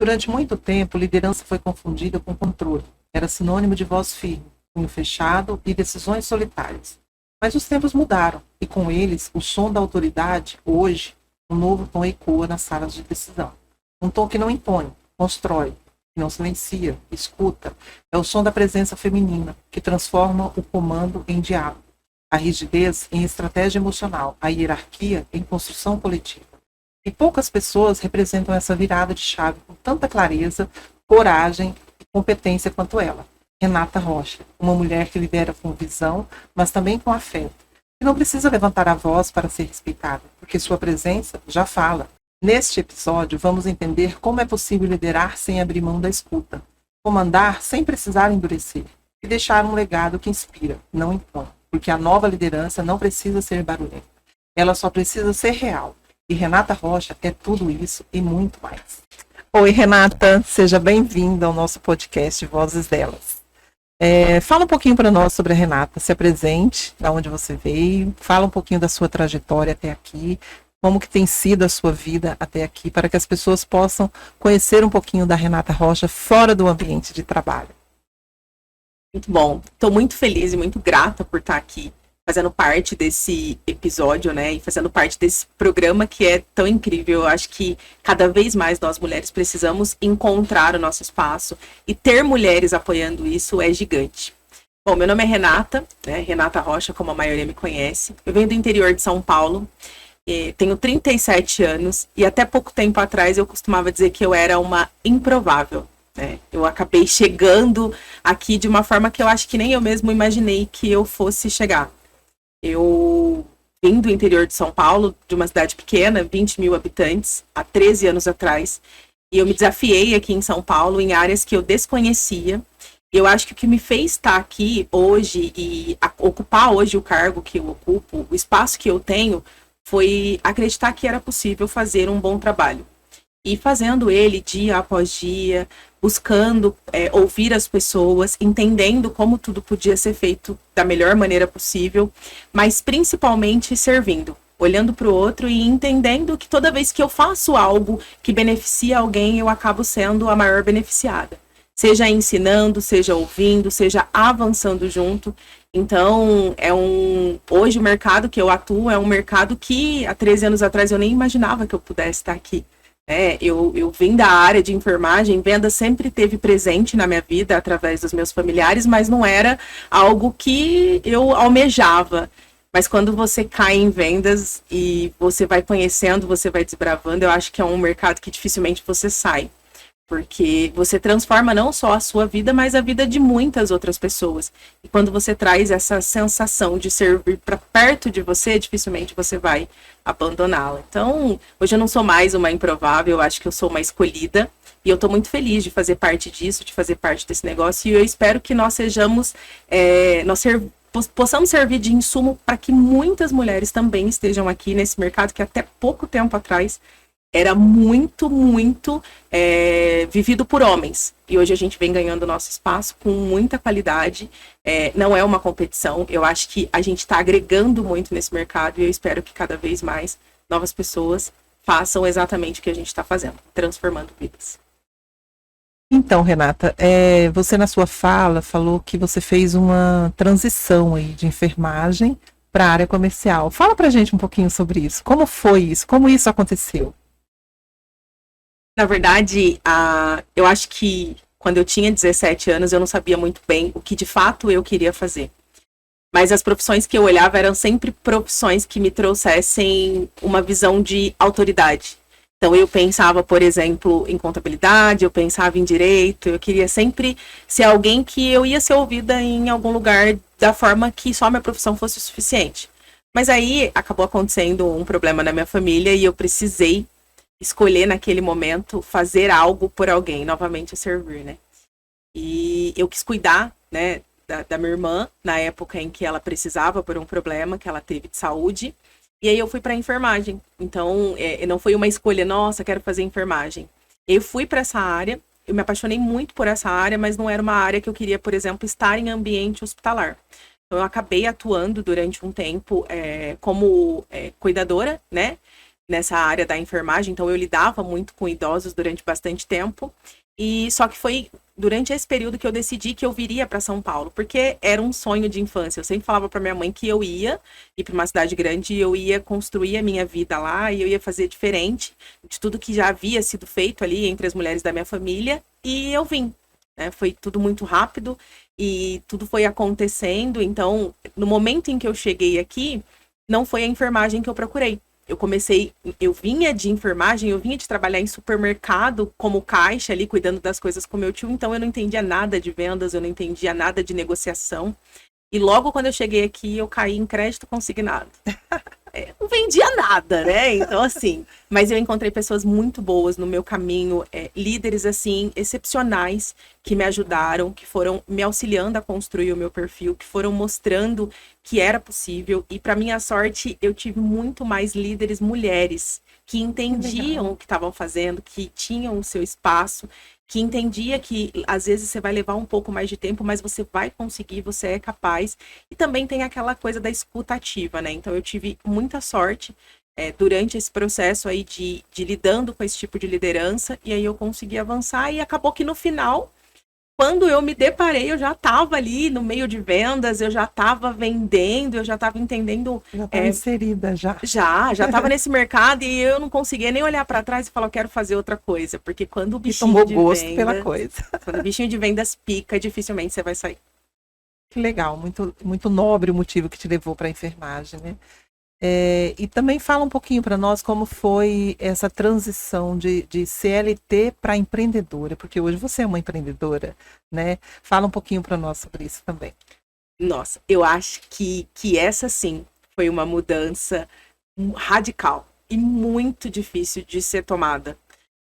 Durante muito tempo, liderança foi confundida com controle. Era sinônimo de voz firme, punho fechado e decisões solitárias. Mas os tempos mudaram, e com eles, o som da autoridade, hoje, um novo tom ecoa nas salas de decisão. Um tom que não impõe, constrói, que não silencia, escuta. É o som da presença feminina, que transforma o comando em diálogo, a rigidez em estratégia emocional, a hierarquia em construção coletiva. E poucas pessoas representam essa virada de chave com tanta clareza, coragem e competência quanto ela. Renata Rocha, uma mulher que lidera com visão, mas também com afeto, que não precisa levantar a voz para ser respeitada, porque sua presença já fala. Neste episódio, vamos entender como é possível liderar sem abrir mão da escuta, comandar sem precisar endurecer e deixar um legado que inspira, não impõe, porque a nova liderança não precisa ser barulhenta, ela só precisa ser real. E Renata Rocha é tudo isso e muito mais. Oi, Renata, seja bem-vinda ao nosso podcast Vozes Delas. Fala um pouquinho para nós sobre a Renata, se apresente, de onde você veio, fala um pouquinho da sua trajetória até aqui, como que tem sido a sua vida até aqui, para que as pessoas possam conhecer um pouquinho da Renata Rocha fora do ambiente de trabalho. Muito bom, estou muito feliz e muito grata por estar aqui fazendo parte desse episódio, né, e fazendo parte desse programa que é tão incrível. Eu acho que cada vez mais nós mulheres precisamos encontrar o nosso espaço e ter mulheres apoiando isso é gigante. Bom, meu nome é Renata, né, Renata Rocha, como a maioria me conhece. Eu venho do interior de São Paulo, tenho 37 anos e até pouco tempo atrás eu costumava dizer que eu era uma improvável. Eu acabei chegando aqui de uma forma que eu acho que nem eu mesmo imaginei que eu fosse chegar. Eu vim do interior de São Paulo, de uma cidade pequena, 20 mil habitantes, há 13 anos atrás. E eu me desafiei aqui em São Paulo em áreas que eu desconhecia. Eu acho que o que me fez estar aqui hoje e ocupar hoje o cargo que eu ocupo, o espaço que eu tenho, foi acreditar que era possível fazer um bom trabalho. E fazendo ele dia após dia, buscando ouvir as pessoas, entendendo como tudo podia ser feito da melhor maneira possível, mas principalmente servindo, olhando para o outro e entendendo que toda vez que eu faço algo que beneficia alguém, eu acabo sendo a maior beneficiada. Seja ensinando, seja ouvindo, seja avançando junto. Então, hoje o mercado que eu atuo é um mercado que há 13 anos atrás eu nem imaginava que eu pudesse estar aqui. Eu vim da área de enfermagem, venda sempre teve presente na minha vida através dos meus familiares, mas não era algo que eu almejava. Mas quando você cai em vendas e você vai conhecendo, você vai desbravando, eu acho que é um mercado que dificilmente você sai. Porque você transforma não só a sua vida, mas a vida de muitas outras pessoas. E quando você traz essa sensação de servir para perto de você, dificilmente você vai abandoná-la. Então, hoje eu não sou mais uma improvável, eu acho que eu sou uma escolhida. E eu estou muito feliz de fazer parte disso, de fazer parte desse negócio. E eu espero que nós sejamos, possamos servir de insumo para que muitas mulheres também estejam aqui nesse mercado que até pouco tempo atrás era muito vivido por homens. E hoje a gente vem ganhando nosso espaço com muita qualidade. Não é uma competição. Eu acho que a gente está agregando muito nesse mercado e eu espero que cada vez mais novas pessoas façam exatamente o que a gente está fazendo, transformando vidas. Então, Renata, você na sua fala falou que você fez uma transição aí de enfermagem para a área comercial. Fala pra gente um pouquinho sobre isso. Como foi isso? Como isso aconteceu? Na verdade, eu acho que quando eu tinha 17 anos, eu não sabia muito bem o que de fato eu queria fazer. Mas as profissões que eu olhava eram sempre profissões que me trouxessem uma visão de autoridade. Então, eu pensava, por exemplo, em contabilidade, eu pensava em direito, eu queria sempre ser alguém que eu ia ser ouvida em algum lugar da forma que só minha profissão fosse o suficiente. Mas aí acabou acontecendo um problema na minha família e eu precisei escolher naquele momento fazer algo por alguém, novamente servir, né? E eu quis cuidar, né, da minha irmã na época em que ela precisava por um problema que ela teve de saúde. E aí eu fui para enfermagem. Então, não foi uma escolha, nossa, quero fazer enfermagem. Eu fui para essa área, eu me apaixonei muito por essa área, mas não era uma área que eu queria, por exemplo, estar em ambiente hospitalar. Então, eu acabei atuando durante um tempo como cuidadora, né? nessa área da enfermagem, então eu lidava muito com idosos durante bastante tempo. E só que foi durante esse período que eu decidi que eu viria para São Paulo, porque era um sonho de infância. Eu sempre falava para minha mãe que eu ia ir para uma cidade grande e eu ia construir a minha vida lá e eu ia fazer diferente de tudo que já havia sido feito ali entre as mulheres da minha família. E eu vim, né? Foi tudo muito rápido e tudo foi acontecendo. Então, no momento em que eu cheguei aqui, não foi a enfermagem que eu procurei. Eu vinha de enfermagem, eu vinha de trabalhar em supermercado como caixa ali, cuidando das coisas com meu tio, então eu não entendia nada de vendas, eu não entendia nada de negociação. E logo quando eu cheguei aqui, eu caí em crédito consignado. Não vendia nada, né? Então, assim, mas eu encontrei pessoas muito boas no meu caminho, líderes, assim, excepcionais, que me ajudaram, que foram me auxiliando a construir o meu perfil, que foram mostrando que era possível. E, para minha sorte, eu tive muito mais líderes mulheres que entendiam o que estavam fazendo, que tinham o seu espaço, que entendia que às vezes você vai levar um pouco mais de tempo, mas você vai conseguir, você é capaz. E também tem aquela coisa da escuta ativa, né? Então eu tive muita sorte durante esse processo aí de lidando com esse tipo de liderança, e aí eu consegui avançar, e acabou que no final, quando eu me deparei, eu já estava ali no meio de vendas, eu já estava vendendo, eu já estava entendendo. Já estava inserida, já. Já estava nesse mercado e eu não conseguia nem olhar para trás e falar, eu quero fazer outra coisa. Porque quando o bichinho tomou de gosto vendas, pela coisa. Quando o bichinho de vendas pica, dificilmente você vai sair. Que legal, muito, muito nobre o motivo que te levou para a enfermagem, né? E também fala um pouquinho para nós como foi essa transição de CLT para empreendedora, porque hoje você é uma empreendedora, né? Fala um pouquinho para nós sobre isso também. Nossa, eu acho que essa sim foi uma mudança radical e muito difícil de ser tomada,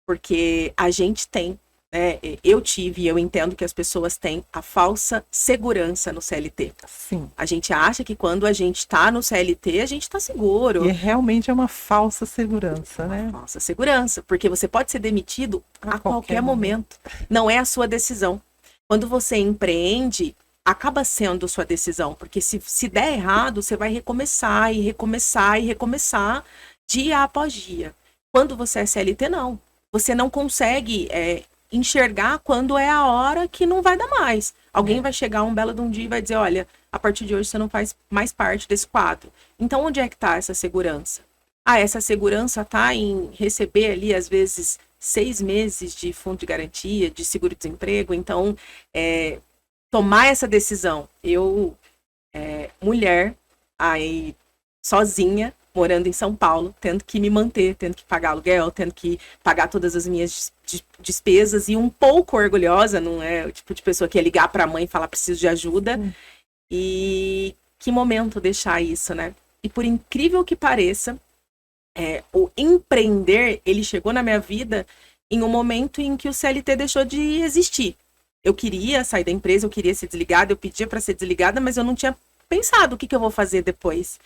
porque a gente tem, né? Eu tive e eu entendo que as pessoas têm a falsa segurança no CLT. Sim. A gente acha que quando a gente está no CLT, a gente está seguro. E realmente é uma falsa segurança, né? Falsa segurança, porque você pode ser demitido a qualquer momento. Não é a sua decisão. Quando você empreende, acaba sendo sua decisão, porque se der errado, você vai recomeçar e recomeçar e recomeçar dia após dia. Quando você é CLT, não. Você não consegue enxergar quando é a hora que não vai dar mais. Alguém vai chegar um belo de um dia e vai dizer, olha, a partir de hoje você não faz mais parte desse quadro. Então, onde é que está essa segurança? Essa segurança está em receber ali, às vezes, 6 meses de fundo de garantia, de seguro-desemprego. Então, tomar essa decisão. Eu, mulher, aí sozinha, morando em São Paulo, tendo que me manter, tendo que pagar aluguel, tendo que pagar todas as minhas despesas, e um pouco orgulhosa, não é o tipo de pessoa que ia ligar para a mãe e falar preciso de ajuda. E que momento deixar isso, né? E por incrível que pareça, o empreender, ele chegou na minha vida em um momento em que o CLT deixou de existir. Eu queria sair da empresa, eu queria ser desligada, eu pedia para ser desligada, mas eu não tinha pensado o que eu vou fazer depois.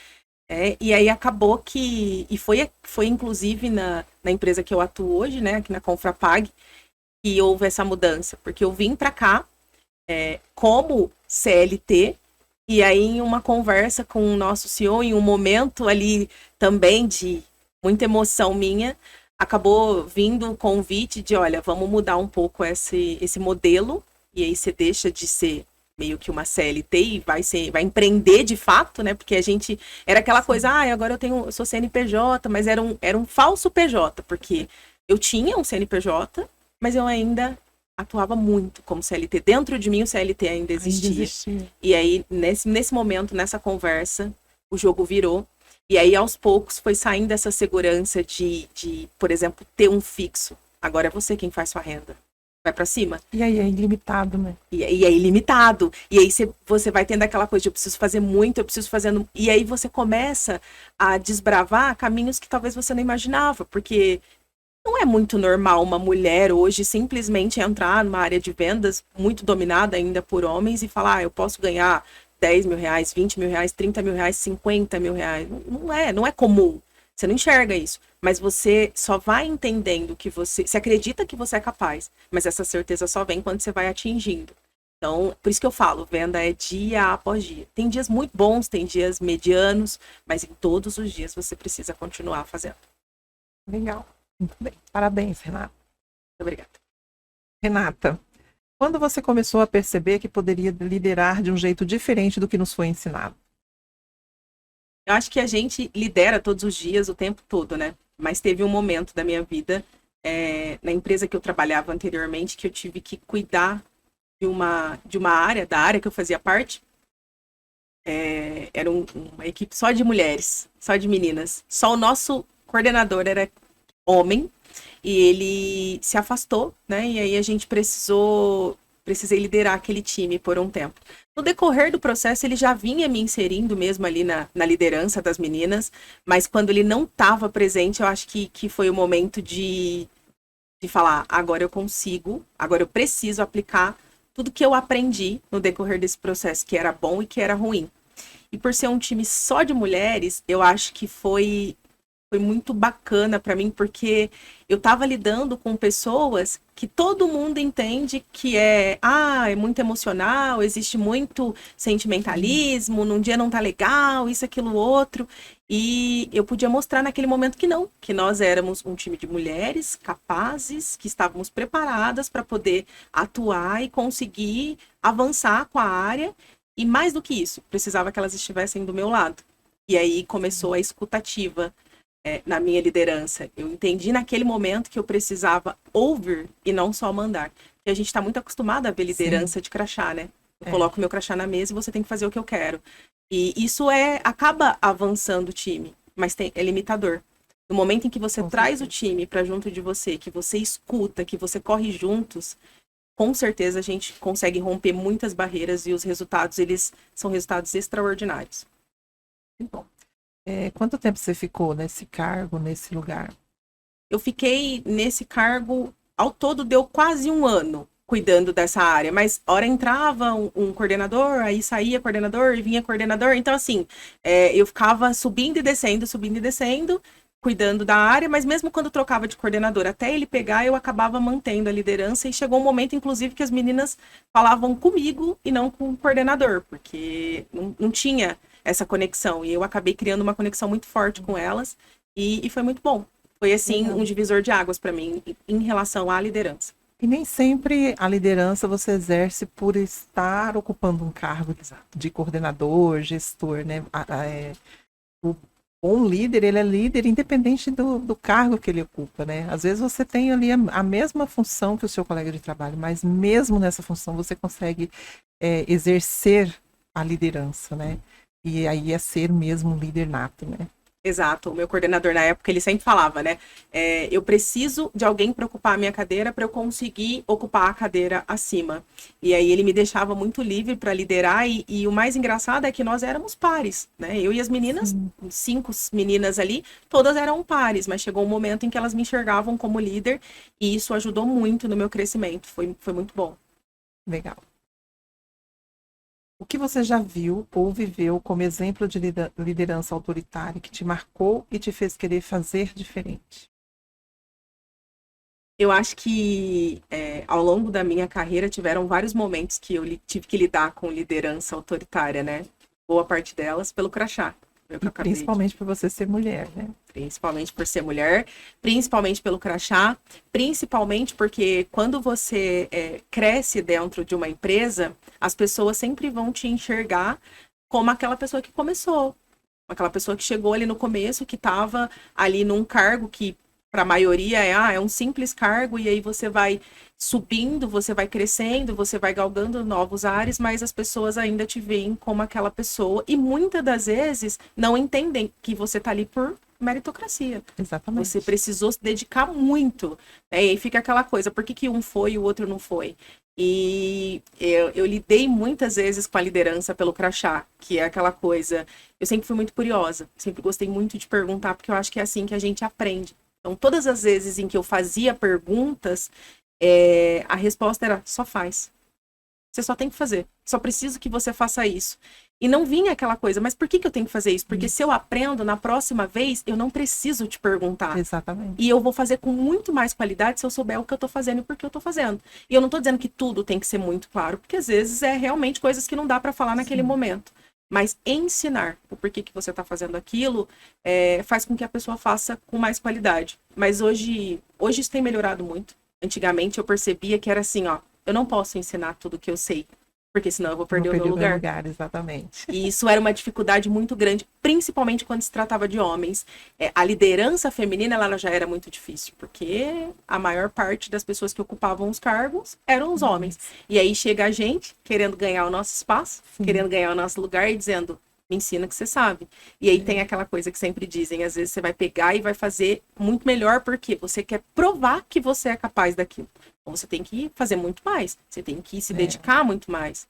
E aí acabou que... E foi inclusive na empresa que eu atuo hoje, né? Aqui na Confrapag, que houve essa mudança. Porque eu vim para cá como CLT, e aí em uma conversa com o nosso CEO, em um momento ali também de muita emoção minha, acabou vindo o convite de, olha, vamos mudar um pouco esse modelo, e aí você deixa de ser meio que uma CLT e vai empreender de fato, né? Porque a gente era aquela coisa, agora eu sou CNPJ, mas era um falso PJ, porque eu tinha um CNPJ, mas eu ainda atuava muito como CLT. Dentro de mim o CLT ainda existia. E aí, nesse momento, nessa conversa, o jogo virou. E aí, aos poucos, foi saindo essa segurança de, por exemplo, ter um fixo. Agora é você quem faz sua renda. Vai pra cima. E aí é ilimitado, né? E é ilimitado. E aí você vai tendo aquela coisa de eu preciso fazer muito, eu preciso fazer... E aí você começa a desbravar caminhos que talvez você não imaginava. Porque não é muito normal uma mulher hoje simplesmente entrar numa área de vendas muito dominada ainda por homens e falar, eu posso ganhar 10 mil reais, 20 mil reais, 30 mil reais, 50 mil reais. Não é comum. Você não enxerga isso, mas você só vai entendendo que você acredita que você é capaz, mas essa certeza só vem quando você vai atingindo. Então, por isso que eu falo, venda é dia após dia. Tem dias muito bons, tem dias medianos, mas em todos os dias você precisa continuar fazendo. Legal. Muito bem. Parabéns, Renata. Obrigada. Renata, quando você começou a perceber que poderia liderar de um jeito diferente do que nos foi ensinado? Eu acho que a gente lidera todos os dias, o tempo todo, né? Mas teve um momento da minha vida, na empresa que eu trabalhava anteriormente, que eu tive que cuidar de uma área, da área que eu fazia parte. Era uma equipe só de mulheres, só de meninas. Só o nosso coordenador era homem e ele se afastou, né? E aí a gente precisei liderar aquele time por um tempo. No decorrer do processo, ele já vinha me inserindo mesmo ali na liderança das meninas, mas quando ele não estava presente, eu acho que foi o momento de falar, agora eu consigo, agora eu preciso aplicar tudo que eu aprendi no decorrer desse processo, que era bom e que era ruim. E por ser um time só de mulheres, eu acho que foi muito bacana para mim, porque eu estava lidando com pessoas que todo mundo entende que é muito emocional, existe muito sentimentalismo, num dia não tá legal, isso, aquilo, outro. E eu podia mostrar naquele momento que não, que nós éramos um time de mulheres capazes, que estávamos preparadas para poder atuar e conseguir avançar com a área. E mais do que isso, precisava que elas estivessem do meu lado. E aí começou a escutativa na minha liderança. Eu entendi naquele momento que eu precisava ouvir e não só mandar. Porque a gente está muito acostumado a ver liderança de crachá, né? Eu coloco meu crachá na mesa e você tem que fazer o que eu quero. E isso acaba avançando o time, mas é limitador. No momento em que você traz o time para junto de você, que você escuta, que você corre juntos, com certeza a gente consegue romper muitas barreiras e os resultados, eles são resultados extraordinários. Que bom. Quanto tempo você ficou nesse cargo, nesse lugar? Eu fiquei nesse cargo, ao todo deu quase um ano cuidando dessa área, mas hora entrava um coordenador, aí saía coordenador e vinha coordenador, então assim, eu ficava subindo e descendo, cuidando da área, mas mesmo quando trocava de coordenador, até ele pegar, eu acabava mantendo a liderança e chegou um momento, inclusive, que as meninas falavam comigo e não com o coordenador, porque não tinha essa conexão, e eu acabei criando uma conexão muito forte com elas, e foi muito bom. Foi, assim, um divisor de águas para mim em relação à liderança. E nem sempre a liderança você exerce por estar ocupando um cargo de coordenador, gestor, né? O bom líder, ele é líder independente do cargo que ele ocupa, né? Às vezes você tem ali a mesma função que o seu colega de trabalho, mas mesmo nessa função você consegue exercer a liderança, né? E aí é ser mesmo um líder nato, né? Exato, o meu coordenador na época, ele sempre falava, né? Eu preciso de alguém para ocupar a minha cadeira para eu conseguir ocupar a cadeira acima. E aí ele me deixava muito livre para liderar e o mais engraçado é que nós éramos pares, né? Eu e as meninas, 5 meninas ali, todas eram pares, mas chegou um momento em que elas me enxergavam como líder e isso ajudou muito no meu crescimento, foi muito bom. Legal. O que você já viu ou viveu como exemplo de liderança autoritária que te marcou e te fez querer fazer diferente? Eu acho que ao longo da minha carreira tiveram vários momentos que eu tive que lidar com liderança autoritária, né? Boa parte delas pelo crachá. Principalmente por você ser mulher, né? Principalmente por ser mulher, principalmente pelo crachá, principalmente porque quando você cresce dentro de uma empresa, as pessoas sempre vão te enxergar como aquela pessoa que começou, aquela pessoa que chegou ali no começo, que estava ali num cargo que para a maioria é um simples cargo, e aí você vai subindo, você vai crescendo, você vai galgando novos ares, mas as pessoas ainda te veem como aquela pessoa, e muitas das vezes não entendem que você está ali por meritocracia. Exatamente. Você precisou se dedicar muito, né? E aí fica aquela coisa, por que um foi e o outro não foi? E eu lidei muitas vezes com a liderança pelo crachá, que é aquela coisa, eu sempre fui muito curiosa, sempre gostei muito de perguntar, porque eu acho que é assim que a gente aprende. Então, todas as vezes em que eu fazia perguntas, a resposta era, só faz. Você só tem que fazer. Só preciso que você faça isso. E não vinha aquela coisa, mas por que eu tenho que fazer isso? Porque se eu aprendo, na próxima vez, eu não preciso te perguntar. Exatamente. E eu vou fazer com muito mais qualidade se eu souber o que eu tô fazendo e por que eu tô fazendo. E eu não tô dizendo que tudo tem que ser muito claro, porque às vezes realmente coisas que não dá para falar naquele momento. mas ensinar o porquê que você está fazendo aquilo faz com que a pessoa faça com mais qualidade. Mas hoje isso tem melhorado muito. Antigamente eu percebia que era assim, ó, eu não posso ensinar tudo que eu sei, porque senão eu vou perder o meu lugar. Exatamente. E isso era uma dificuldade muito grande, principalmente quando se tratava de homens. A liderança feminina ela já era muito difícil, porque a maior parte das pessoas que ocupavam os cargos eram os homens. E aí chega a gente querendo ganhar o nosso espaço, querendo ganhar o nosso lugar e dizendo, me ensina que você sabe. E aí tem aquela coisa que sempre dizem, às vezes você vai pegar e vai fazer muito melhor porque você quer provar que você é capaz daquilo. Então você tem que fazer muito mais, você tem que se dedicar muito mais.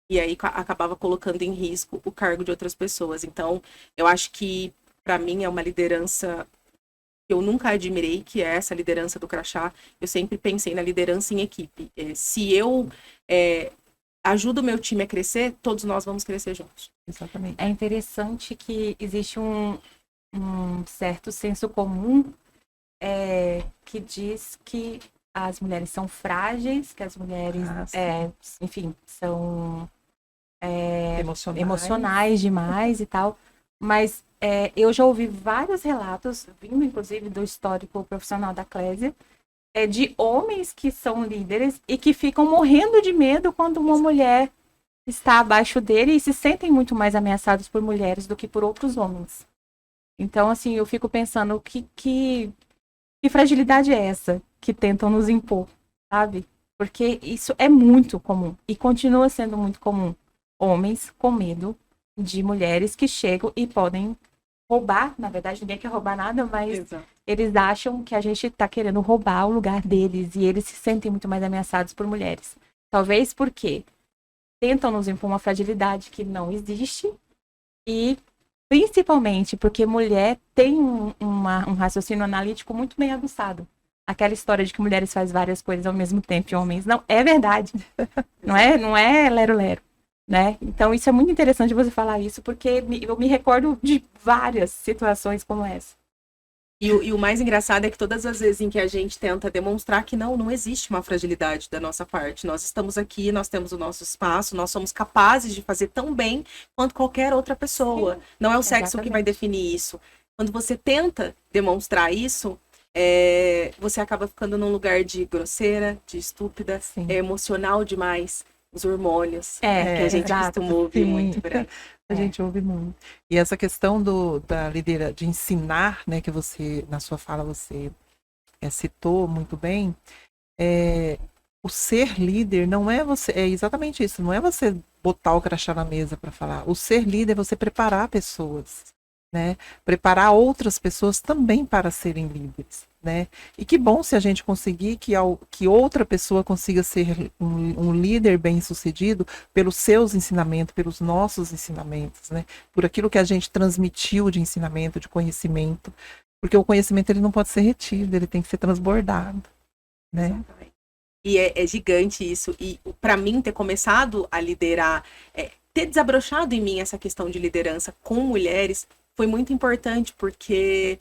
E aí acabava colocando em risco o cargo de outras pessoas. Então, eu acho que, para mim, é uma liderança que eu nunca admirei, que é essa liderança do crachá. Eu sempre pensei na liderança em equipe. Se eu ajudo o meu time a crescer, todos nós vamos crescer juntos. Exatamente. É interessante que existe um certo senso comum que diz que as mulheres são frágeis, que as mulheres, enfim, são emocionais demais e tal. Mas eu já ouvi vários relatos, vindo inclusive do histórico profissional da Clésia, de homens que são líderes e que ficam morrendo de medo quando uma mulher está abaixo dele e se sentem muito mais ameaçados por mulheres do que por outros homens. Então, assim, eu fico pensando que fragilidade é essa que tentam nos impor, sabe? Porque isso é muito comum e continua sendo muito comum. Homens com medo de mulheres que chegam e podem roubar. Na verdade, ninguém quer roubar nada, mas eles acham que a gente está querendo roubar o lugar deles e eles se sentem muito mais ameaçados por mulheres. Talvez porque tentam nos impor uma fragilidade que não existe e principalmente porque mulher tem um raciocínio analítico muito bem aguçado. Aquela história de que mulheres fazem várias coisas ao mesmo tempo e homens não, é verdade. Não é lero-lero, né? Então isso é muito interessante você falar isso, porque eu me recordo de várias situações como essa. E o mais engraçado é que todas as vezes em que a gente tenta demonstrar que não existe uma fragilidade da nossa parte. Nós estamos aqui, nós temos o nosso espaço, nós somos capazes de fazer tão bem quanto qualquer outra pessoa. Sim, não é o sexo que vai definir isso. Quando você tenta demonstrar isso, você acaba ficando num lugar de grosseira, de estúpida, emocional demais. Os hormônios, que a gente costuma ouvir muito por aí. A gente ouve muito. E essa questão da liderança, de ensinar, né, que você, na sua fala, você citou muito bem, o ser líder não é você, é exatamente isso, não é você botar o crachá na mesa para falar. O ser líder é você preparar pessoas, né? Preparar outras pessoas também para serem líderes, né? E que bom se a gente conseguir que outra pessoa consiga ser um líder bem-sucedido pelos seus ensinamentos, pelos nossos ensinamentos, né? Por aquilo que a gente transmitiu de ensinamento, de conhecimento, porque o conhecimento ele não pode ser retido, ele tem que ser transbordado, né? Exatamente. E é gigante isso. E para mim ter começado a liderar, ter desabrochado em mim essa questão de liderança com mulheres foi muito importante, porque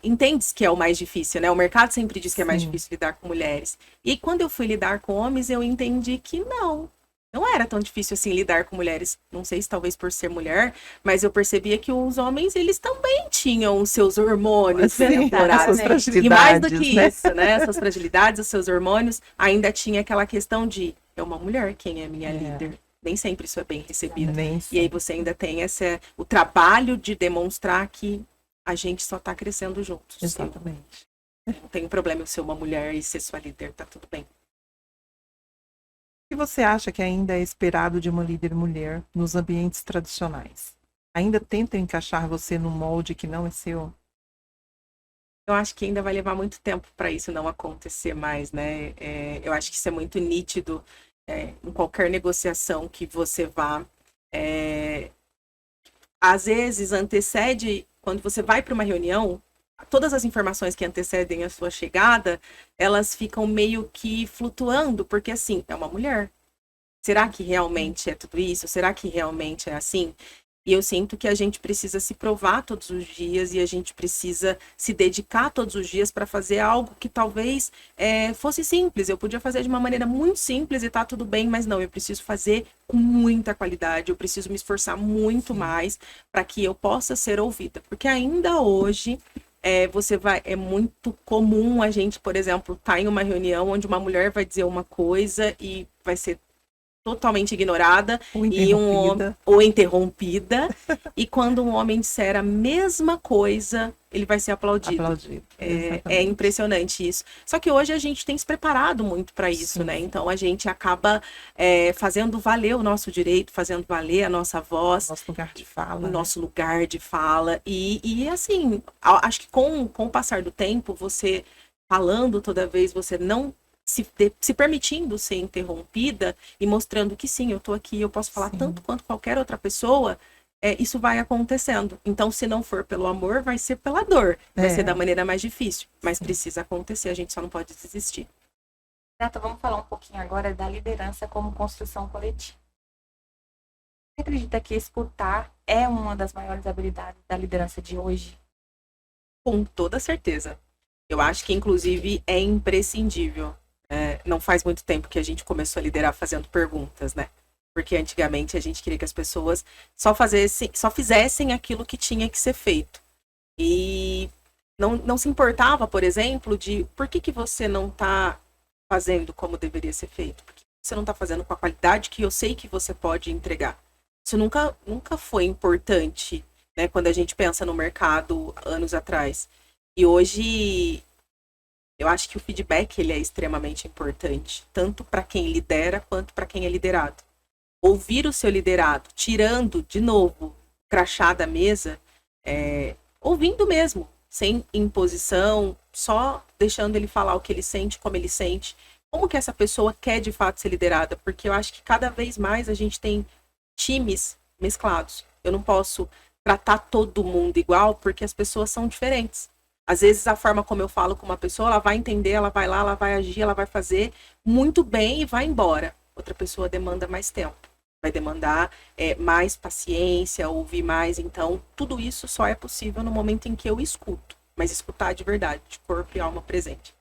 entendes que é o mais difícil, né? O mercado sempre diz que é mais difícil lidar com mulheres. E quando eu fui lidar com homens, eu entendi que não era tão difícil assim lidar com mulheres. Não sei se talvez por ser mulher, mas eu percebia que os homens, eles também tinham os seus hormônios aflorados. E mais do que isso, né? Essas fragilidades, os seus hormônios, ainda tinha aquela questão de, é uma mulher quem é minha líder. Nem sempre isso é bem recebido. E aí você ainda tem o trabalho de demonstrar que a gente só está crescendo juntos. Exatamente. Não tem problema eu ser uma mulher e ser sua líder, tá tudo bem. O que você acha que ainda é esperado de uma líder mulher nos ambientes tradicionais? Ainda tentam encaixar você num molde que não é seu? Eu acho que ainda vai levar muito tempo para isso não acontecer mais, né? Eu acho que isso é muito nítido em qualquer negociação que você vá. Às vezes antecede, quando você vai para uma reunião, todas as informações que antecedem a sua chegada, elas ficam meio que flutuando, porque assim, é uma mulher. Será que realmente é tudo isso? Será que realmente é assim? E eu sinto que a gente precisa se provar todos os dias e a gente precisa se dedicar todos os dias para fazer algo que talvez fosse simples. Eu podia fazer de uma maneira muito simples e tá tudo bem, mas não, eu preciso fazer com muita qualidade, eu preciso me esforçar muito mais para que eu possa ser ouvida. Porque ainda hoje é muito comum a gente, por exemplo, estar em uma reunião onde uma mulher vai dizer uma coisa e vai ser totalmente ignorada ou interrompida. E quando um homem disser a mesma coisa, ele vai ser aplaudido. É impressionante isso. Só que hoje a gente tem se preparado muito para isso, sim, né? Então a gente acaba fazendo valer o nosso direito, fazendo valer a nossa voz. Nosso lugar de fala. O nosso lugar de fala. E assim, acho que com o passar do tempo, você falando toda vez, você não se permitindo ser interrompida e mostrando que sim, eu tô aqui, eu posso falar tanto quanto qualquer outra pessoa, isso vai acontecendo. Então, se não for pelo amor, vai ser pela dor. Vai ser da maneira mais difícil. Mas precisa acontecer, a gente só não pode desistir. Renata, vamos falar um pouquinho agora da liderança como construção coletiva. Você acredita que escutar é uma das maiores habilidades da liderança de hoje? Com toda certeza. Eu acho que, inclusive, é imprescindível. Não faz muito tempo que a gente começou a liderar fazendo perguntas, né? Porque antigamente a gente queria que as pessoas só fizessem aquilo que tinha que ser feito. E não se importava, por exemplo, de por que você não está fazendo como deveria ser feito? Por que você não está fazendo com a qualidade que eu sei que você pode entregar? Isso nunca foi importante, né? Quando a gente pensa no mercado anos atrás. E hoje eu acho que o feedback ele é extremamente importante, tanto para quem lidera quanto para quem é liderado. Ouvir o seu liderado, tirando, de novo, o crachá da mesa, ouvindo mesmo, sem imposição, só deixando ele falar o que ele sente, como ele sente. Como que essa pessoa quer de fato ser liderada? Porque eu acho que cada vez mais a gente tem times mesclados. Eu não posso tratar todo mundo igual, porque as pessoas são diferentes. Às vezes a forma como eu falo com uma pessoa, ela vai entender, ela vai lá, ela vai agir, ela vai fazer muito bem e vai embora. Outra pessoa demanda mais tempo, vai demandar mais paciência, ouvir mais. Então, tudo isso só é possível no momento em que eu escuto, mas escutar de verdade, de corpo e alma presente.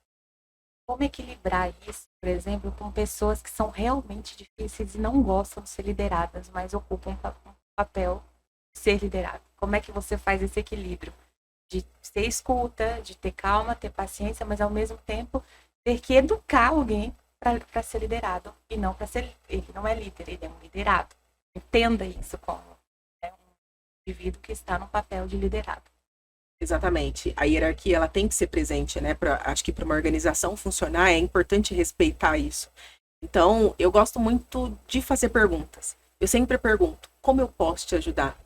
Como equilibrar isso, por exemplo, com pessoas que são realmente difíceis e não gostam de ser lideradas, mas ocupam um papel de ser liderado? Como é que você faz esse equilíbrio? De ser escuta, de ter calma, ter paciência, mas ao mesmo tempo ter que educar alguém para ser liderado. E não para ser. Ele não é líder, ele é um liderado. Entenda isso como um indivíduo que está no papel de liderado. Exatamente. A hierarquia ela tem que ser presente, né? Acho que para uma organização funcionar é importante respeitar isso. Então, eu gosto muito de fazer perguntas. Eu sempre pergunto, como eu posso te ajudar?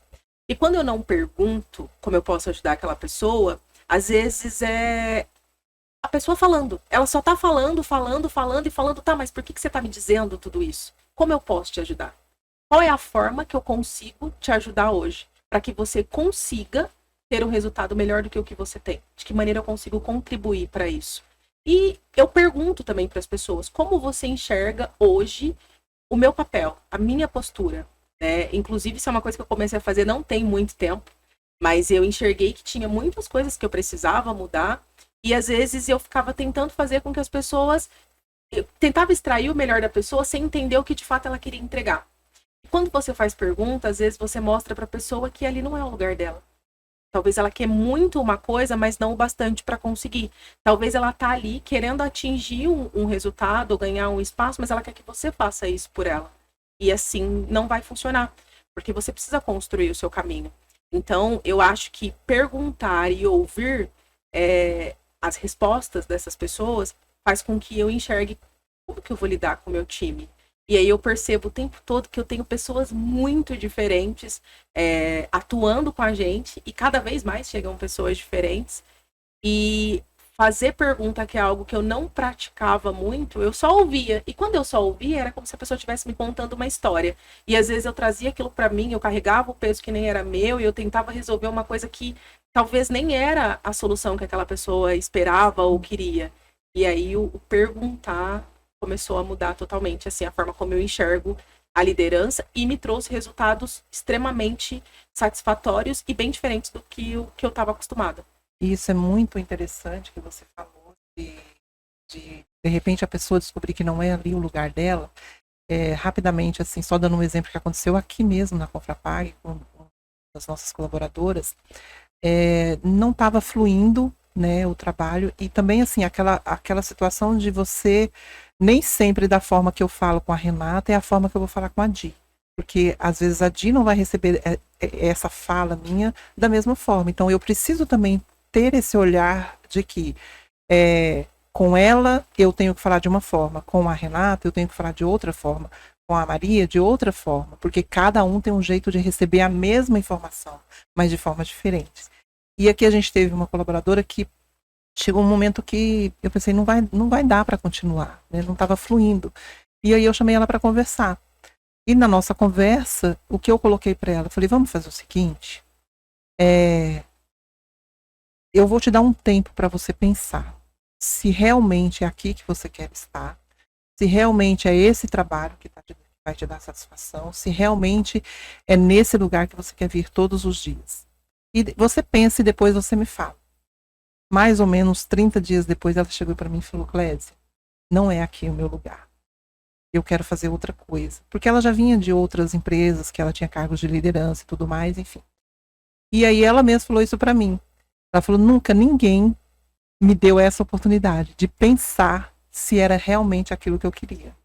E quando eu não pergunto como eu posso ajudar aquela pessoa, às vezes é a pessoa falando. Ela só tá falando, tá, mas por que você tá me dizendo tudo isso? Como eu posso te ajudar? Qual é a forma que eu consigo te ajudar hoje? Para que você consiga ter um resultado melhor do que o que você tem. De que maneira eu consigo contribuir para isso? E eu pergunto também para as pessoas, como você enxerga hoje o meu papel, a minha postura? Inclusive, isso é uma coisa que eu comecei a fazer não tem muito tempo, mas eu enxerguei que tinha muitas coisas que eu precisava mudar, e às vezes eu ficava tentando fazer com que as pessoas... Eu tentava extrair o melhor da pessoa sem entender o que de fato ela queria entregar. E quando você faz perguntas, às vezes você mostra para a pessoa que ali não é o lugar dela. Talvez ela quer muito uma coisa, mas não o bastante para conseguir. Talvez ela tá ali querendo atingir um resultado, ou ganhar um espaço, mas ela quer que você faça isso por ela. E assim não vai funcionar, porque você precisa construir o seu caminho. Então, eu acho que perguntar e ouvir as respostas dessas pessoas faz com que eu enxergue como que eu vou lidar com o meu time. E aí eu percebo o tempo todo que eu tenho pessoas muito diferentes atuando com a gente, e cada vez mais chegam pessoas diferentes. E fazer pergunta, que é algo que eu não praticava muito, eu só ouvia. E quando eu só ouvia, era como se a pessoa estivesse me contando uma história. E às vezes eu trazia aquilo para mim, eu carregava o peso que nem era meu, e eu tentava resolver uma coisa que talvez nem era a solução que aquela pessoa esperava ou queria. E aí o perguntar começou a mudar totalmente, assim, a forma como eu enxergo a liderança e me trouxe resultados extremamente satisfatórios e bem diferentes do que eu estava acostumada. E isso é muito interessante que você falou, de repente a pessoa descobrir que não é ali o lugar dela. Rapidamente, assim, só dando um exemplo que aconteceu aqui mesmo na Confrapag, com as nossas colaboradoras, não estava fluindo, né, o trabalho, e também, assim, aquela situação de você, nem sempre da forma que eu falo com a Renata é a forma que eu vou falar com a Di, porque às vezes a Di não vai receber essa fala minha da mesma forma, então eu preciso também ter esse olhar de que com ela eu tenho que falar de uma forma, com a Renata eu tenho que falar de outra forma, com a Maria de outra forma, porque cada um tem um jeito de receber a mesma informação, mas de formas diferentes. E aqui a gente teve uma colaboradora que chegou um momento que eu pensei, não vai dar para continuar, né? Não estava fluindo. E aí eu chamei ela para conversar. E na nossa conversa, o que eu coloquei para ela, falei, vamos fazer o seguinte, eu vou te dar um tempo para você pensar se realmente é aqui que você quer estar, se realmente é esse trabalho que vai te dar satisfação, se realmente é nesse lugar que você quer vir todos os dias. E você pensa e depois você me fala. Mais ou menos 30 dias depois ela chegou para mim e falou, Clésia, não é aqui o meu lugar. Eu quero fazer outra coisa. Porque ela já vinha de outras empresas, que ela tinha cargos de liderança e tudo mais, enfim. E aí ela mesma falou isso para mim. Ela falou, nunca ninguém me deu essa oportunidade de pensar se era realmente aquilo que eu queria.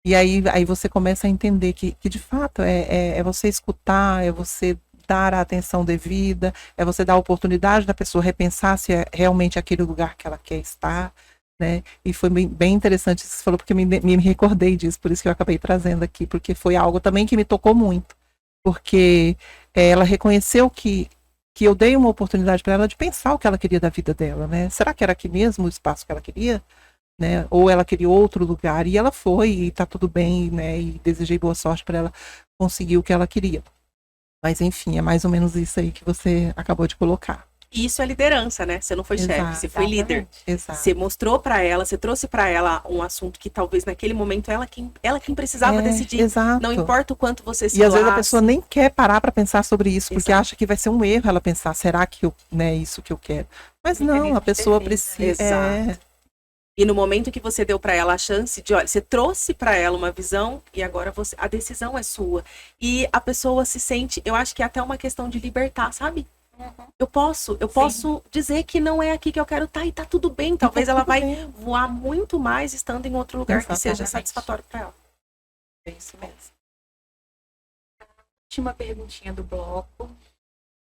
E aí você começa a entender que de fato é você escutar, é você dar a atenção devida, é você dar a oportunidade da pessoa repensar se é realmente aquele lugar que ela quer estar, né? E foi bem interessante isso que você falou, porque me recordei disso, por isso que eu acabei trazendo aqui, porque foi algo também que me tocou muito, porque ela reconheceu que eu dei uma oportunidade para ela de pensar o que ela queria da vida dela, né? Será que era aqui mesmo o espaço que ela queria? Né? Ou ela queria outro lugar, e ela foi, e tá tudo bem, né? E desejei boa sorte para ela conseguir o que ela queria. Mas enfim, é mais ou menos isso aí que você acabou de colocar. Isso é liderança, né? Você não foi chefe, você foi líder. Exato. Você mostrou para ela, você trouxe para ela um assunto que talvez naquele momento ela quem precisava decidir. Exato. Não importa o quanto você se E às vezes a pessoa nem quer parar para pensar sobre isso, porque Exato. acha que vai ser um erro ela pensar, será que é isso que eu quero? Mas não, a pessoa precisa. Exato. E no momento que você deu para ela a chance de, olha, você trouxe para ela uma visão e agora a decisão é sua. E a pessoa se sente, eu acho que é até uma questão de libertar, sabe? Eu posso dizer que não é aqui que eu quero estar e tá tudo bem. Talvez ela vai voar muito mais estando em outro lugar que seja satisfatório para ela. É isso mesmo. Última perguntinha do bloco.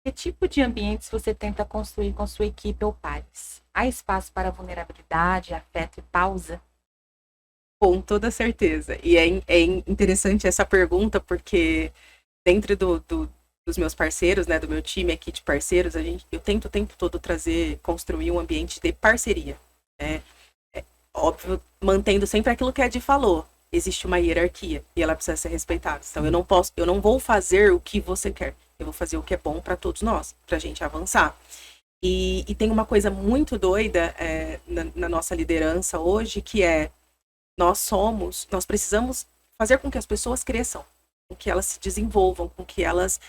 Que tipo de ambientes você tenta construir com sua equipe ou pares? Há espaço para vulnerabilidade, afeto e pausa? Com toda certeza. E é interessante essa pergunta, porque dentro dos meus parceiros, né, do meu time aqui de parceiros, eu tento o tempo todo construir um ambiente de parceria. Né? Óbvio, mantendo sempre aquilo que a Di falou. Existe uma hierarquia e ela precisa ser respeitada. Então eu não vou fazer o que você quer. Eu vou fazer o que é bom para todos nós, para a gente avançar. E tem uma coisa muito doida na nossa liderança hoje, que nós precisamos fazer com que as pessoas cresçam, com que elas se desenvolvam, com que elas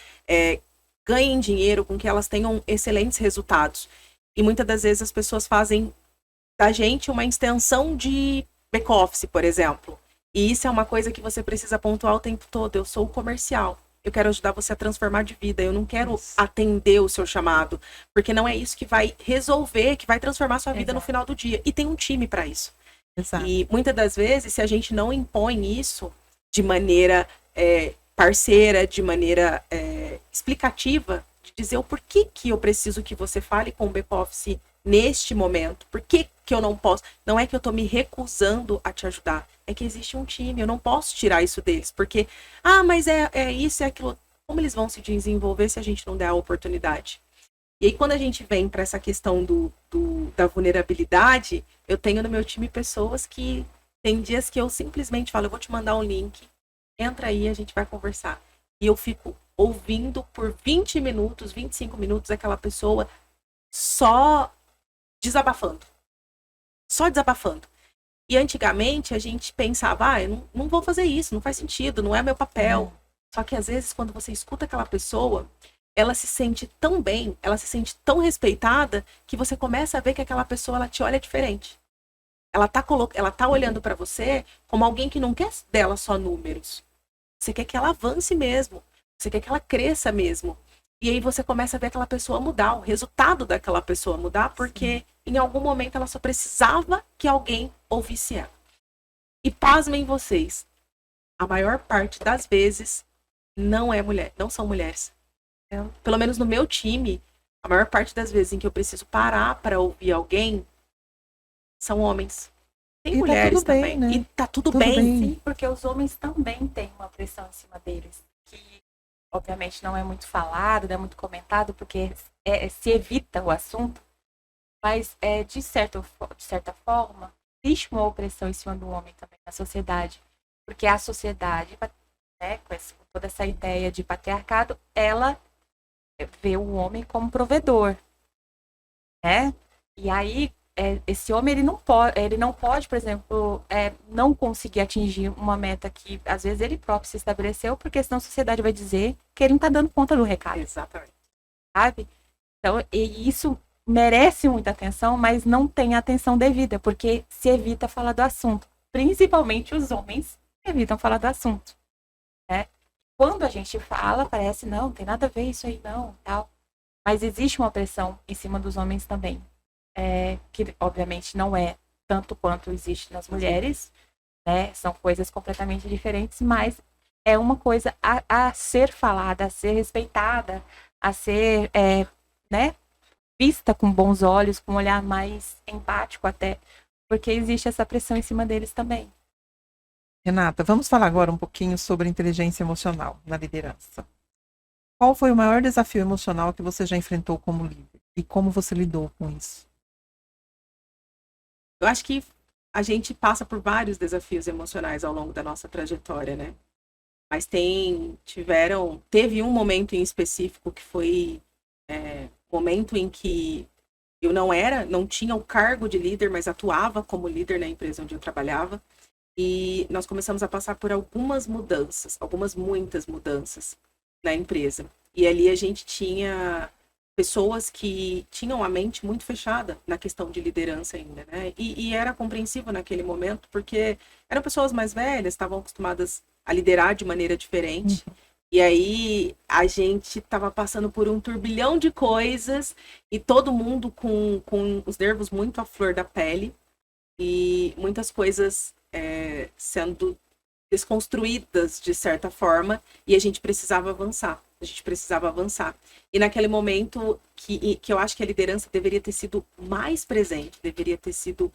ganhem dinheiro, com que elas tenham excelentes resultados. E muitas das vezes as pessoas fazem da gente uma extensão de back-office, por exemplo. E isso é uma coisa que você precisa pontuar o tempo todo. Eu sou o comercial. Eu quero ajudar você a transformar de vida. Eu não quero atender o seu chamado. Porque não é isso que vai resolver, que vai transformar a sua vida no final do dia. E tem um time para isso. Exato. E muitas das vezes, se a gente não impõe isso de maneira parceira, de maneira explicativa, de dizer o porquê que eu preciso que você fale com o back-office neste momento. Por que eu não posso? Não é que eu estou me recusando a te ajudar. É que existe um time, eu não posso tirar isso deles. Porque, mas é isso, é aquilo. Como eles vão se desenvolver se a gente não der a oportunidade? E aí, quando a gente vem para essa questão da vulnerabilidade, eu tenho no meu time pessoas que tem dias que eu simplesmente falo, eu vou te mandar um link, entra aí, a gente vai conversar. E eu fico ouvindo por 20 minutos, 25 minutos, aquela pessoa só desabafando. Só desabafando. E antigamente a gente pensava, eu não vou fazer isso, não faz sentido, não é meu papel. Só que às vezes quando você escuta aquela pessoa, ela se sente tão bem, ela se sente tão respeitada, que você começa a ver que aquela pessoa, ela te olha diferente. Ela tá olhando para você como alguém que não quer dela só números. Você quer que ela avance mesmo. Você quer que ela cresça mesmo. E aí você começa a ver aquela pessoa mudar, o resultado daquela pessoa mudar, porque em algum momento ela só precisava que alguém ouvisse ela. E pasmem vocês, a maior parte das vezes não é mulher, não são mulheres. Pelo menos no meu time, a maior parte das vezes em que eu preciso parar para ouvir alguém, são homens. Tem E mulheres tá tudo também. bem, né? E tá tudo Tudo bem. bem. Sim, porque os homens também têm uma pressão em cima deles, que obviamente não é muito falado, não é muito comentado, porque se evita o assunto, mas de certa forma, existe uma opressão em cima do homem também na sociedade, porque a sociedade, né, com toda essa ideia de patriarcado, ela vê o homem como provedor, né? E aí esse homem ele não pode, por exemplo, não conseguir atingir uma meta que às vezes ele próprio se estabeleceu, porque senão a sociedade vai dizer que ele não está dando conta do recado. Exatamente. Sabe? Então, e isso merece muita atenção, mas não tem atenção devida, porque se evita falar do assunto. Principalmente os homens evitam falar do assunto, né? Quando a gente fala, parece, não tem nada a ver isso aí, não, tal. Mas existe uma pressão em cima dos homens também, que obviamente não é tanto quanto existe nas mulheres, né? São coisas completamente diferentes, mas é uma coisa a ser falada, a ser respeitada, a ser, né, vista com bons olhos, com um olhar mais empático até, porque existe essa pressão em cima deles também. Renata, vamos falar agora um pouquinho sobre inteligência emocional na liderança. Qual foi o maior desafio emocional que você já enfrentou como líder? E como você lidou com isso? Eu acho que a gente passa por vários desafios emocionais ao longo da nossa trajetória, né? Mas teve um momento em específico que foi o momento em que eu não tinha o cargo de líder, mas atuava como líder na empresa onde eu trabalhava. E nós começamos a passar por muitas mudanças na empresa. E ali a gente tinha pessoas que tinham a mente muito fechada na questão de liderança ainda, né? E era compreensível naquele momento, porque eram pessoas mais velhas, estavam acostumadas a liderar de maneira diferente. E aí a gente estava passando por um turbilhão de coisas e todo mundo com os nervos muito à flor da pele e muitas coisas sendo desconstruídas de certa forma, e a gente precisava avançar. E naquele momento que eu acho que a liderança deveria ter sido mais presente, deveria ter sido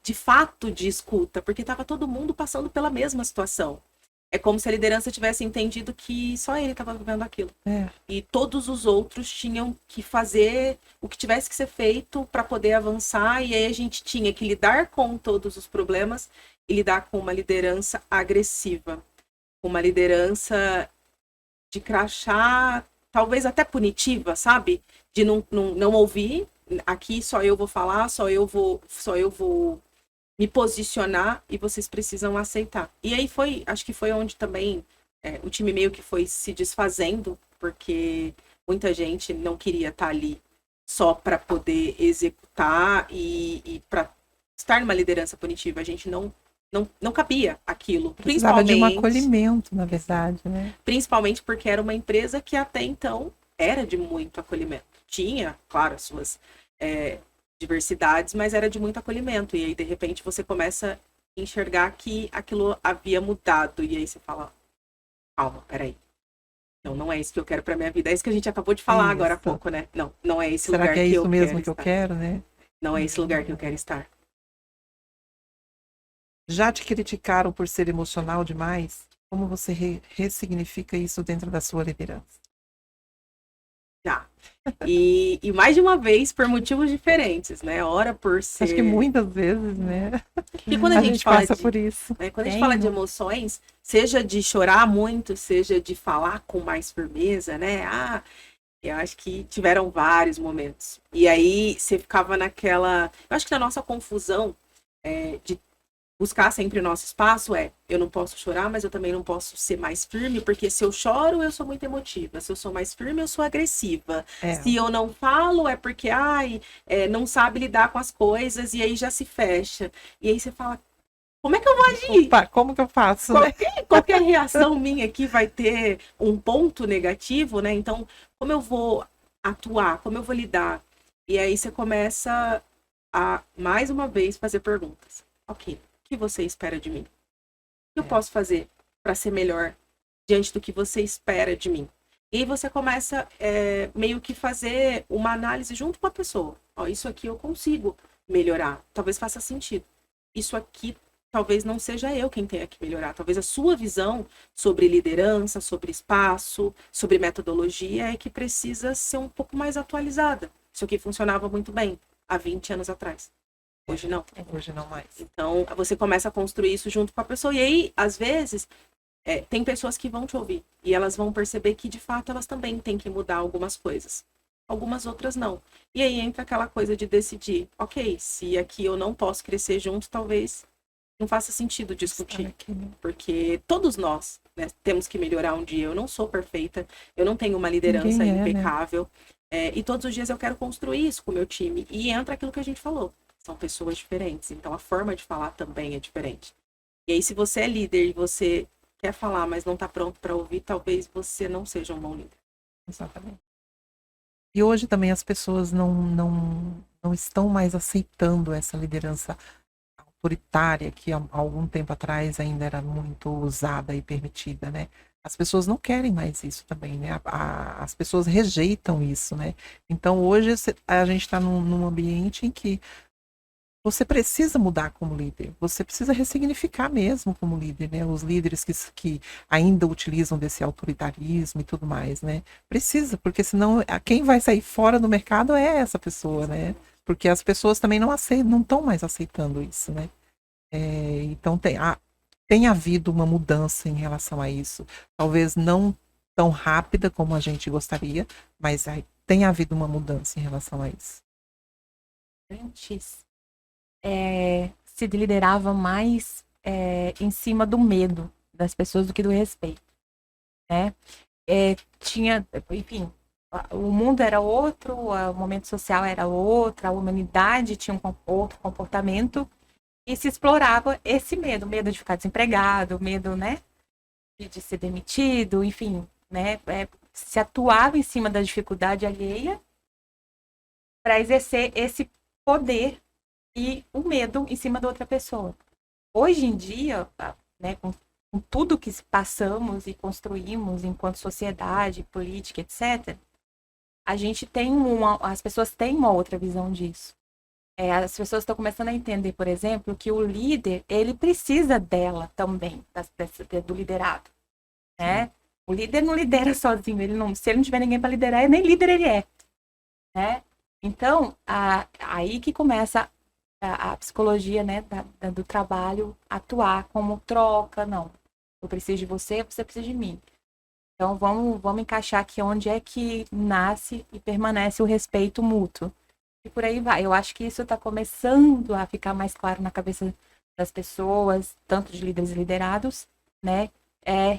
de fato de escuta, porque estava todo mundo passando pela mesma situação. É como se a liderança tivesse entendido que só ele estava vivendo aquilo. E todos os outros tinham que fazer o que tivesse que ser feito para poder avançar. E aí a gente tinha que lidar com todos os problemas e lidar com uma liderança agressiva. Uma liderança de crachá, talvez até punitiva, sabe? De não ouvir. Aqui só eu vou falar, só eu vou me posicionar e vocês precisam aceitar. E aí acho que foi onde também o time meio que foi se desfazendo, porque muita gente não queria estar ali só para poder executar e para estar numa liderança punitiva. A gente não cabia aquilo. Precisava de um acolhimento, na verdade, né? Principalmente porque era uma empresa que até então era de muito acolhimento. Tinha, claro, as suas diversidades, mas era de muito acolhimento. E aí, de repente, você começa a enxergar que aquilo havia mudado. E aí você fala, calma, peraí. Não é isso que eu quero pra minha vida. É isso que a gente acabou de falar agora há pouco, né? Não é esse lugar que eu quero estar. Será que é isso mesmo que eu quero, né? Não é esse lugar que eu quero estar. Já te criticaram por ser emocional demais? Como você ressignifica isso dentro da sua liderança? Já. E mais de uma vez por motivos diferentes, né? Ora por ser... Acho que muitas vezes, né? Porque quando a gente fala passa por isso. Quando a gente fala de emoções, seja de chorar muito, seja de falar com mais firmeza, né? Eu acho que tiveram vários momentos. E aí você ficava naquela... Eu acho que na nossa confusão de buscar sempre o nosso espaço eu não posso chorar, mas eu também não posso ser mais firme, porque se eu choro, eu sou muito emotiva. Se eu sou mais firme, eu sou agressiva. Se eu não falo, é porque, não sabe lidar com as coisas, e aí já se fecha. E aí você fala, como é que eu vou agir? Opa, como que eu faço? Qualquer reação minha aqui vai ter um ponto negativo, né? Então, como eu vou atuar? Como eu vou lidar? E aí você começa a, mais uma vez, fazer perguntas. Ok, o que você espera de mim? O que eu posso fazer para ser melhor diante do que você espera de mim? E aí você começa meio que fazer uma análise junto com a pessoa. Isso aqui eu consigo melhorar. Talvez faça sentido. Isso aqui talvez não seja eu quem tenha que melhorar. Talvez a sua visão sobre liderança, sobre espaço, sobre metodologia é que precisa ser um pouco mais atualizada. Isso aqui funcionava muito bem há 20 anos atrás. Hoje não. Hoje não mais. Então, você começa a construir isso junto com a pessoa. E aí, às vezes, tem pessoas que vão te ouvir. E elas vão perceber que, de fato, elas também têm que mudar algumas coisas. Algumas outras não. E aí entra aquela coisa de decidir. Ok, se aqui eu não posso crescer junto, talvez não faça sentido discutir. Porque todos nós, né, temos que melhorar um dia. Eu não sou perfeita. Eu não tenho uma liderança impecável. Né? E todos os dias eu quero construir isso com o meu time. E entra aquilo que a gente falou. São pessoas diferentes, então a forma de falar também é diferente. E aí, se você é líder e você quer falar, mas não está pronto para ouvir, talvez você não seja um bom líder. Exatamente. E hoje também as pessoas não estão mais aceitando essa liderança autoritária que há algum tempo atrás ainda era muito usada e permitida, né? As pessoas não querem mais isso também, né? As pessoas rejeitam isso, né? Então, hoje a gente está num ambiente em que você precisa mudar como líder, você precisa ressignificar mesmo como líder, né? Os líderes que ainda utilizam desse autoritarismo e tudo mais, né? Precisa, porque senão quem vai sair fora do mercado é essa pessoa, né? Porque as pessoas também não estão mais aceitando isso, né? Então tem havido uma mudança em relação a isso. Talvez não tão rápida como a gente gostaria, mas tem havido uma mudança em relação a isso. Antes, se liderava mais em cima do medo das pessoas do que do respeito, né? Enfim, o mundo era outro, o momento social era outro, a humanidade tinha outro comportamento e se explorava esse medo de ficar desempregado, medo, né, de ser demitido, enfim, né, se atuava em cima da dificuldade alheia para exercer esse poder e o medo em cima da outra pessoa. Hoje em dia, né, com tudo que passamos e construímos enquanto sociedade, política, etc., a gente tem as pessoas têm uma outra visão disso. As pessoas estão começando a entender, por exemplo, que o líder, ele precisa dela também, do liderado, né? O líder não lidera sozinho, se ele não tiver ninguém para liderar, nem líder ele é, né? Então, aí que começa a psicologia, né, do trabalho atuar como troca, não. Eu preciso de você, você precisa de mim. Então, vamos encaixar aqui onde é que nasce e permanece o respeito mútuo. E por aí vai. Eu acho que isso está começando a ficar mais claro na cabeça das pessoas, tanto de líderes e liderados, né?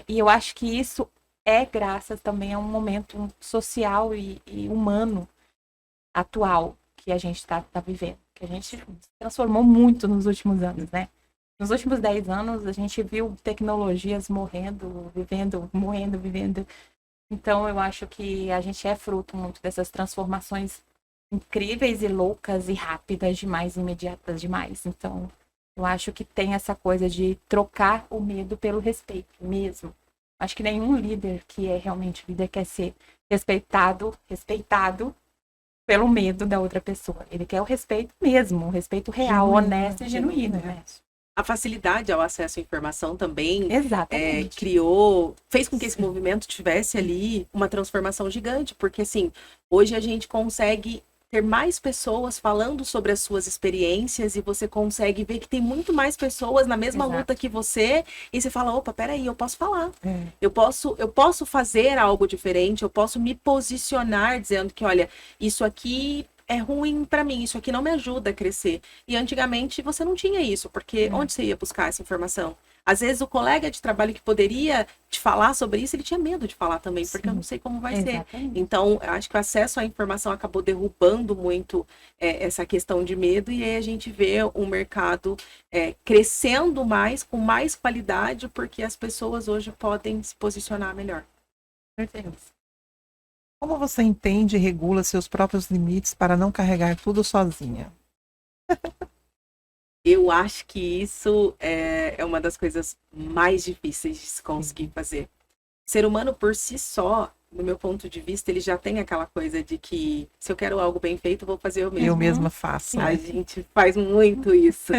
E eu acho que isso é graças também a um momento social e humano atual que a gente está vivendo. Que a gente se transformou muito nos últimos anos, né? Nos últimos 10 anos, a gente viu tecnologias morrendo, vivendo. Então, eu acho que a gente é fruto muito dessas transformações incríveis e loucas e rápidas demais, imediatas demais. Então, eu acho que tem essa coisa de trocar o medo pelo respeito mesmo. Acho que nenhum líder que é realmente líder quer ser respeitado pelo medo da outra pessoa. Ele quer o respeito mesmo, o respeito real, honesto e genuíno, né? A facilidade ao acesso à informação também fez com que esse movimento tivesse ali uma transformação gigante, porque assim, hoje a gente consegue ter mais pessoas falando sobre as suas experiências e você consegue ver que tem muito mais pessoas na mesma luta que você e você fala, opa, peraí, eu posso falar. Eu posso fazer algo diferente, eu posso me posicionar dizendo que, olha, isso aqui é ruim pra mim, isso aqui não me ajuda a crescer. E antigamente você não tinha isso, porque onde você ia buscar essa informação? Às vezes o colega de trabalho que poderia te falar sobre isso, ele tinha medo de falar também, porque eu não sei como vai ser. Exatamente. Então, eu acho que o acesso à informação acabou derrubando muito essa questão de medo, e aí a gente vê um mercado crescendo mais, com mais qualidade, porque as pessoas hoje podem se posicionar melhor. Perfeito. Como você entende e regula seus próprios limites para não carregar tudo sozinha? Eu acho que isso é uma das coisas mais difíceis de se conseguir fazer. O ser humano, por si só, no meu ponto de vista, ele já tem aquela coisa de que se eu quero algo bem feito, eu vou fazer eu mesmo. Eu mesma faço. A Né? gente faz muito isso.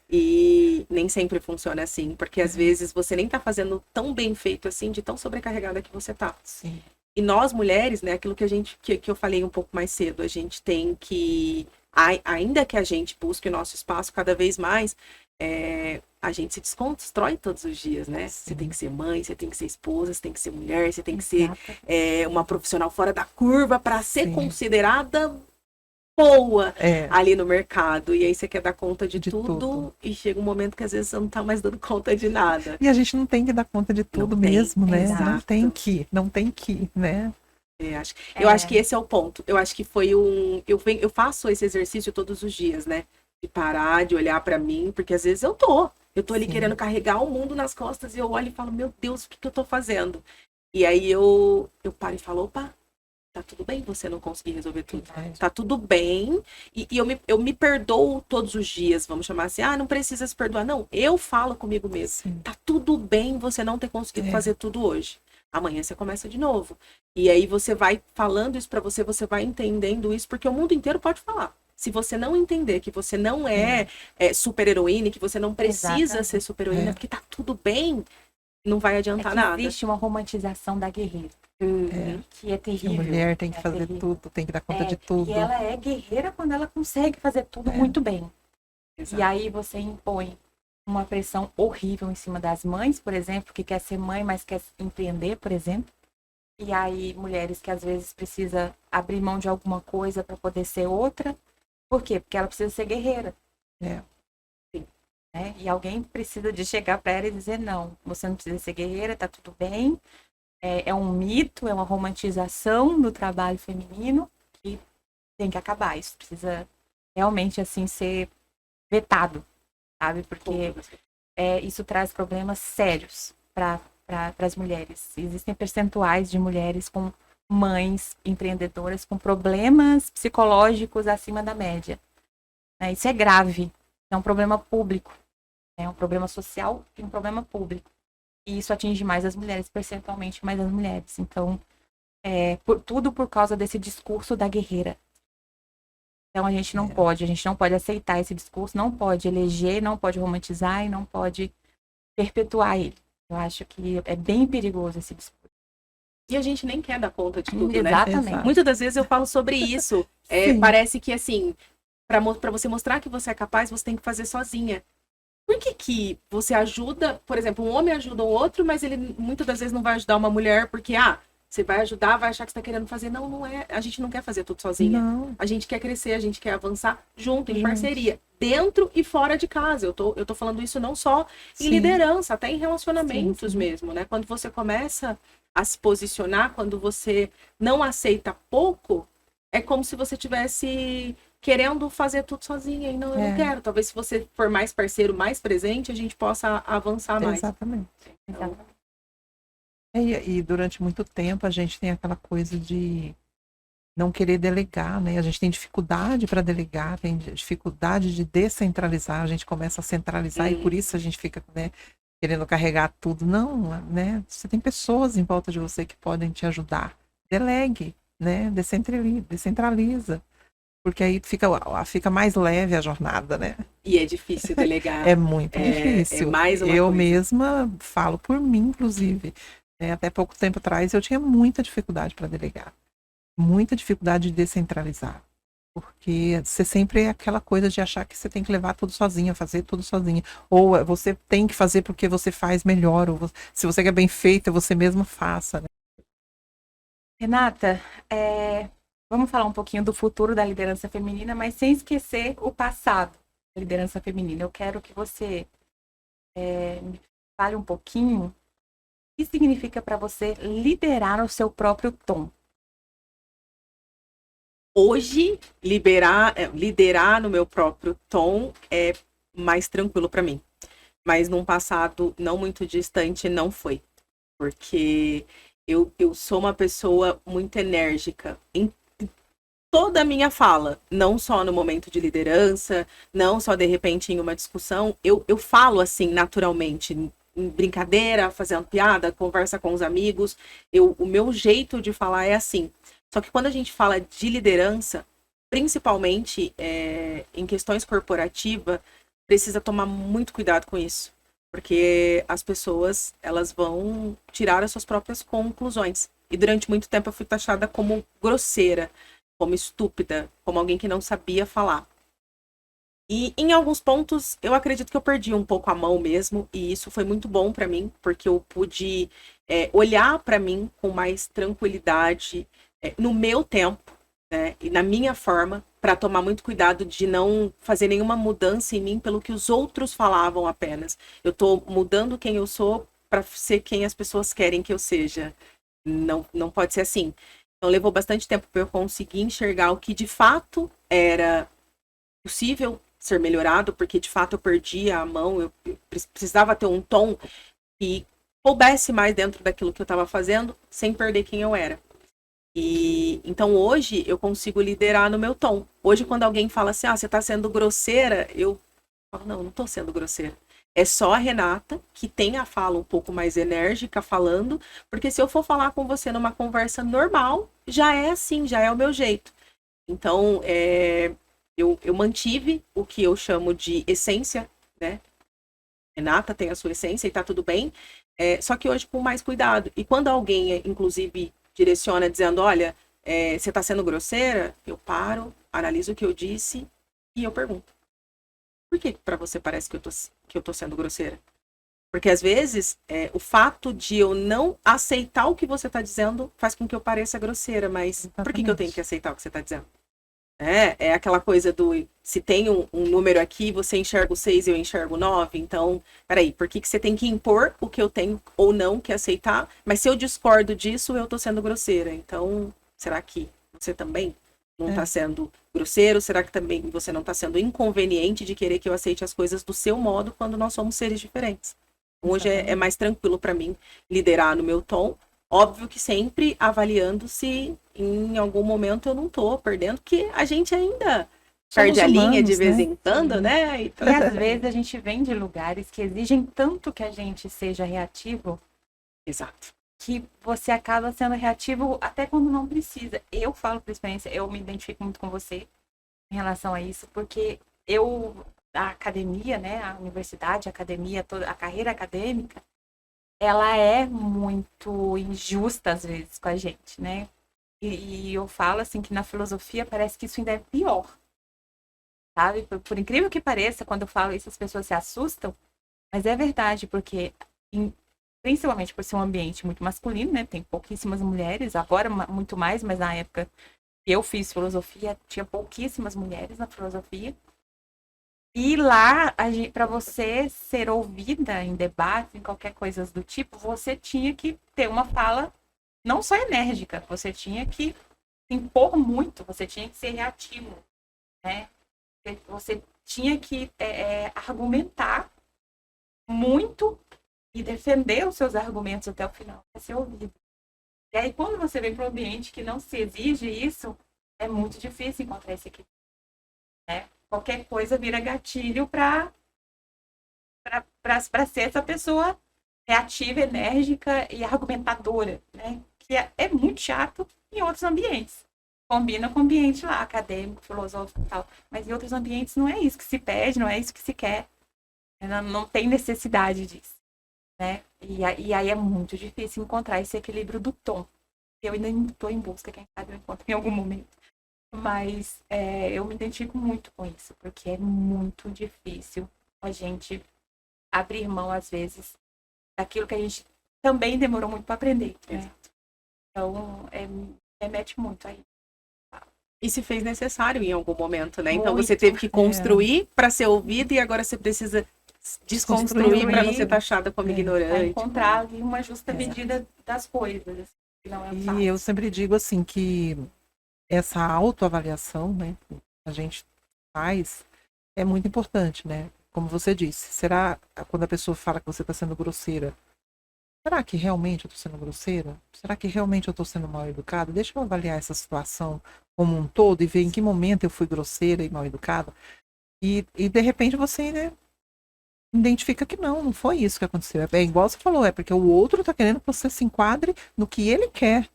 E nem sempre funciona assim, porque às vezes você nem tá fazendo tão bem feito assim, de tão sobrecarregada que você tá. Sim. E nós mulheres, né, aquilo que que eu falei um pouco mais cedo, a gente tem que, ainda que a gente busque o nosso espaço cada vez mais, a gente se desconstrói todos os dias, né? Você tem que ser mãe, você tem que ser esposa, você tem que ser mulher, você tem que ser uma profissional fora da curva para ser considerada boa ali no mercado. E aí você quer dar conta de tudo e chega um momento que às vezes você não tá mais dando conta de nada. E a gente não tem que dar conta de tudo mesmo, né? Exato. Não tem que, né? Eu acho que esse é o ponto. Eu acho que foi eu faço esse exercício todos os dias, né? De parar, de olhar pra mim, porque às vezes eu tô ali querendo carregar o mundo nas costas e eu olho e falo, meu Deus, o que eu tô fazendo? E aí eu paro e falo, opa, tá tudo bem você não conseguir resolver tudo. Tá tudo bem. E eu me perdoo todos os dias, vamos chamar assim. Não precisa se perdoar. Não, eu falo comigo mesmo. Sim. Tá tudo bem você não ter conseguido fazer tudo hoje. Amanhã você começa de novo. E aí você vai falando isso pra você, você vai entendendo isso, porque o mundo inteiro pode falar. Se você não entender que você não é super-heroína, que você não precisa ser super-heroína, porque tá tudo bem, não vai adiantar nada. Existe uma romantização da guerreira. Que é terrível. Que a mulher tem que fazer tudo, tem que dar conta de tudo. E ela é guerreira quando ela consegue fazer tudo muito bem. Exato. E aí você impõe uma pressão horrível em cima das mães, por exemplo, que quer ser mãe, mas quer empreender, por exemplo. E aí mulheres que às vezes precisa abrir mão de alguma coisa para poder ser outra. Por quê? Porque ela precisa ser guerreira. Sim. E alguém precisa de chegar para ela e dizer, não, você não precisa ser guerreira, tá tudo bem. É um mito, é uma romantização do trabalho feminino que tem que acabar. Isso precisa realmente, assim, ser vetado, sabe? Porque isso traz problemas sérios para as mulheres. Existem percentuais de mulheres com mães empreendedoras com problemas psicológicos acima da média. Isso é grave. É um problema público. É um problema social e um problema público. E isso atinge mais as mulheres, percentualmente mais as mulheres. Então, tudo por causa desse discurso da guerreira. Então, a gente não pode aceitar esse discurso, não pode eleger, não pode romantizar e não pode perpetuar ele. Eu acho que é bem perigoso esse discurso. E a gente nem quer dar conta de tudo, Exatamente. Né? Muitas das vezes eu falo sobre isso. Parece que, assim, para você mostrar que você é capaz, você tem que fazer sozinha. Por que você ajuda, por exemplo, um homem ajuda o outro, mas ele muitas das vezes não vai ajudar uma mulher porque, você vai ajudar, vai achar que você está querendo fazer. Não, não é. A gente não quer fazer tudo sozinha. Não. A gente quer crescer, a gente quer avançar junto, em parceria. Dentro e fora de casa. Eu tô falando isso não só em liderança, até em relacionamentos mesmo, né? Quando você começa a se posicionar, quando você não aceita pouco, é como se você tivesse querendo fazer tudo sozinha. E não, eu não quero. Talvez se você for mais parceiro, mais presente, a gente possa avançar mais. Exatamente. E durante muito tempo a gente tem aquela coisa de não querer delegar, né? A gente tem dificuldade para delegar, tem dificuldade de descentralizar, a gente começa a centralizar e por isso a gente fica, né, querendo carregar tudo. Não, né? Você tem pessoas em volta de você que podem te ajudar. Delegue, né? Descentraliza. Porque aí fica mais leve a jornada, né? E é difícil delegar. É muito difícil. É mais uma eu coisa. mesma falo por mim, inclusive. Até pouco tempo atrás eu tinha muita dificuldade para delegar. Muita dificuldade de descentralizar. Porque você sempre é aquela coisa de achar que você tem que levar tudo sozinha, fazer tudo sozinha. Ou você tem que fazer porque você faz melhor. Ou se você quer bem feito, você mesma faça. Né? Renata, vamos falar um pouquinho do futuro da liderança feminina, mas sem esquecer o passado da liderança feminina. Eu quero que você me fale um pouquinho o que significa para você liderar no seu próprio tom. Hoje, liderar no meu próprio tom é mais tranquilo para mim. Mas num passado não muito distante não foi. Porque eu sou uma pessoa muito enérgica em toda a minha fala. Não só no momento de liderança, não só de repente em uma discussão. Eu falo assim naturalmente, em brincadeira, fazendo piada, conversa com os amigos. O meu jeito de falar é assim. Só que quando a gente fala de liderança, principalmente em questões corporativas, precisa tomar muito cuidado com isso. Porque as pessoas, elas vão tirar as suas próprias conclusões. E durante muito tempo eu fui taxada como grosseira, como estúpida, como alguém que não sabia falar. E em alguns pontos eu acredito que eu perdi um pouco a mão mesmo, e isso foi muito bom para mim, porque eu pude olhar para mim com mais tranquilidade, no meu tempo, né, e na minha forma, para tomar muito cuidado de não fazer nenhuma mudança em mim pelo que os outros falavam apenas. Eu estou mudando quem eu sou para ser quem as pessoas querem que eu seja. Não pode ser assim. Então levou bastante tempo para eu conseguir enxergar o que de fato era possível ser melhorado, porque de fato eu perdi a mão, eu precisava ter um tom que coubesse mais dentro daquilo que eu estava fazendo, sem perder quem eu era. E então hoje eu consigo liderar no meu tom. Hoje quando alguém fala assim, você está sendo grosseira, eu falo, não estou sendo grosseira. É só a Renata que tem a fala um pouco mais enérgica falando, porque se eu for falar com você numa conversa normal, já é assim, já é o meu jeito. Então, eu mantive o que eu chamo de essência, né? Renata tem a sua essência e tá tudo bem, só que hoje com mais cuidado. E quando alguém, inclusive, direciona dizendo, olha, você tá sendo grosseira, eu paro, analiso o que eu disse e eu pergunto. Por que para você parece que eu tô sendo grosseira? Porque às vezes o fato de eu não aceitar o que você está dizendo faz com que eu pareça grosseira, mas Exatamente. por que eu tenho que aceitar o que você está dizendo? É aquela coisa do, se tem um número aqui, você enxerga o 6 e eu enxergo o 9, então, peraí, por que você tem que impor o que eu tenho ou não que aceitar? Mas se eu discordo disso, eu tô sendo grosseira. Então, será que você também não tá sendo grosseiro? Será que também você não tá sendo inconveniente de querer que eu aceite as coisas do seu modo quando nós somos seres diferentes? Hoje é mais tranquilo para mim liderar no meu tom. Óbvio que sempre avaliando se em algum momento eu não tô perdendo, que a gente ainda perde a linha de vez em quando, né? E às vezes a gente vem de lugares que exigem tanto que a gente seja reativo, Exato. que você acaba sendo reativo até quando não precisa. Eu falo por experiência, eu me identifico muito com você em relação a isso, porque a academia, né, a universidade, a academia, toda a carreira acadêmica, ela é muito injusta às vezes com a gente, né? E eu falo assim que na filosofia parece que isso ainda é pior, sabe? Por incrível que pareça, quando eu falo isso as pessoas se assustam, mas é verdade, porque principalmente por ser um ambiente muito masculino, né? Tem pouquíssimas mulheres, agora muito mais, mas na época que eu fiz filosofia, tinha pouquíssimas mulheres na filosofia. E lá, para você ser ouvida em debate, em qualquer coisa do tipo, você tinha que ter uma fala não só enérgica, você tinha que impor muito, você tinha que ser reativo, né? Você tinha que argumentar muito e defender os seus argumentos até o final para ser ouvido. E aí, quando você vem para um ambiente que não se exige isso, é muito difícil encontrar esse equilíbrio, né? Qualquer coisa vira gatilho para ser essa pessoa reativa, enérgica e argumentadora, né? Que é muito chato em outros ambientes. Combina com o ambiente lá, acadêmico, filosófico e tal. Mas em outros ambientes não é isso que se pede, não é isso que se quer. Não tem necessidade disso, né? E aí é muito difícil encontrar esse equilíbrio do tom. Eu ainda estou em busca, quem sabe eu encontro em algum momento. Mas eu me identifico muito com isso, porque é muito difícil a gente abrir mão, às vezes, daquilo que a gente também demorou muito para aprender, né? Então, remete muito aí. E se fez necessário em algum momento, né? Então você Muito, teve que construir para ser ouvido e agora você precisa desconstruir para não ser taxada como para ignorante. encontrar ali uma justa É. medida das coisas, assim, que não é fácil. E eu sempre digo assim que essa autoavaliação, né, que a gente faz é muito importante, né? Como você disse, será quando a pessoa fala que você está sendo grosseira, será que realmente eu estou sendo grosseira? Será que realmente eu estou sendo mal educada? Deixa eu avaliar essa situação como um todo e ver em que momento eu fui grosseira e mal educada. E de repente você, né, identifica que não foi isso que aconteceu. É igual você falou, é porque o outro está querendo que você se enquadre no que ele quer,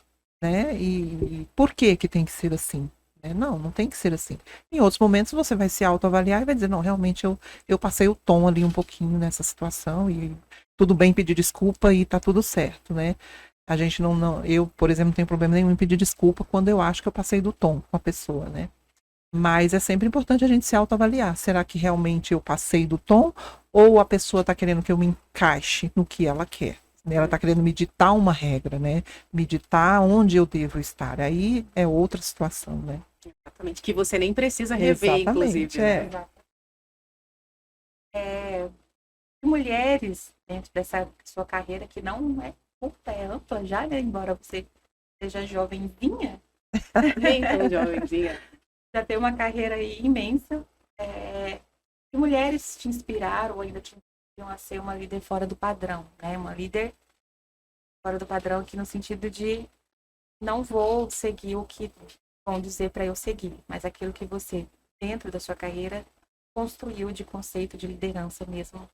né? E por que que tem que ser assim? Né? Não, não tem que ser assim. Em outros momentos você vai se autoavaliar e vai dizer, não, realmente eu passei o tom ali um pouquinho nessa situação e tudo bem pedir desculpa e tá tudo certo, né? A gente eu, por exemplo, não tenho problema nenhum em pedir desculpa quando eu acho que eu passei do tom com a pessoa, né? Mas é sempre importante a gente se autoavaliar. Será que realmente eu passei do tom ou a pessoa está querendo que eu me encaixe no que ela quer? Ela está querendo me ditar uma regra, né? Me ditar onde eu devo estar. Aí é outra situação, né? Exatamente, que você nem precisa rever, Exatamente, inclusive. Né? Exato. Mulheres dentro dessa sua carreira que não é curta, é ampla já, né? Embora você seja jovenzinha, Nem tão jovenzinha. já tem uma carreira aí imensa. Que mulheres te inspiraram ou ainda te inspiram a ser uma líder fora do padrão, né? Uma líder fora do padrão aqui no sentido de não vou seguir o que vão dizer para eu seguir, mas aquilo que você, dentro da sua carreira, construiu de conceito de liderança mesmo.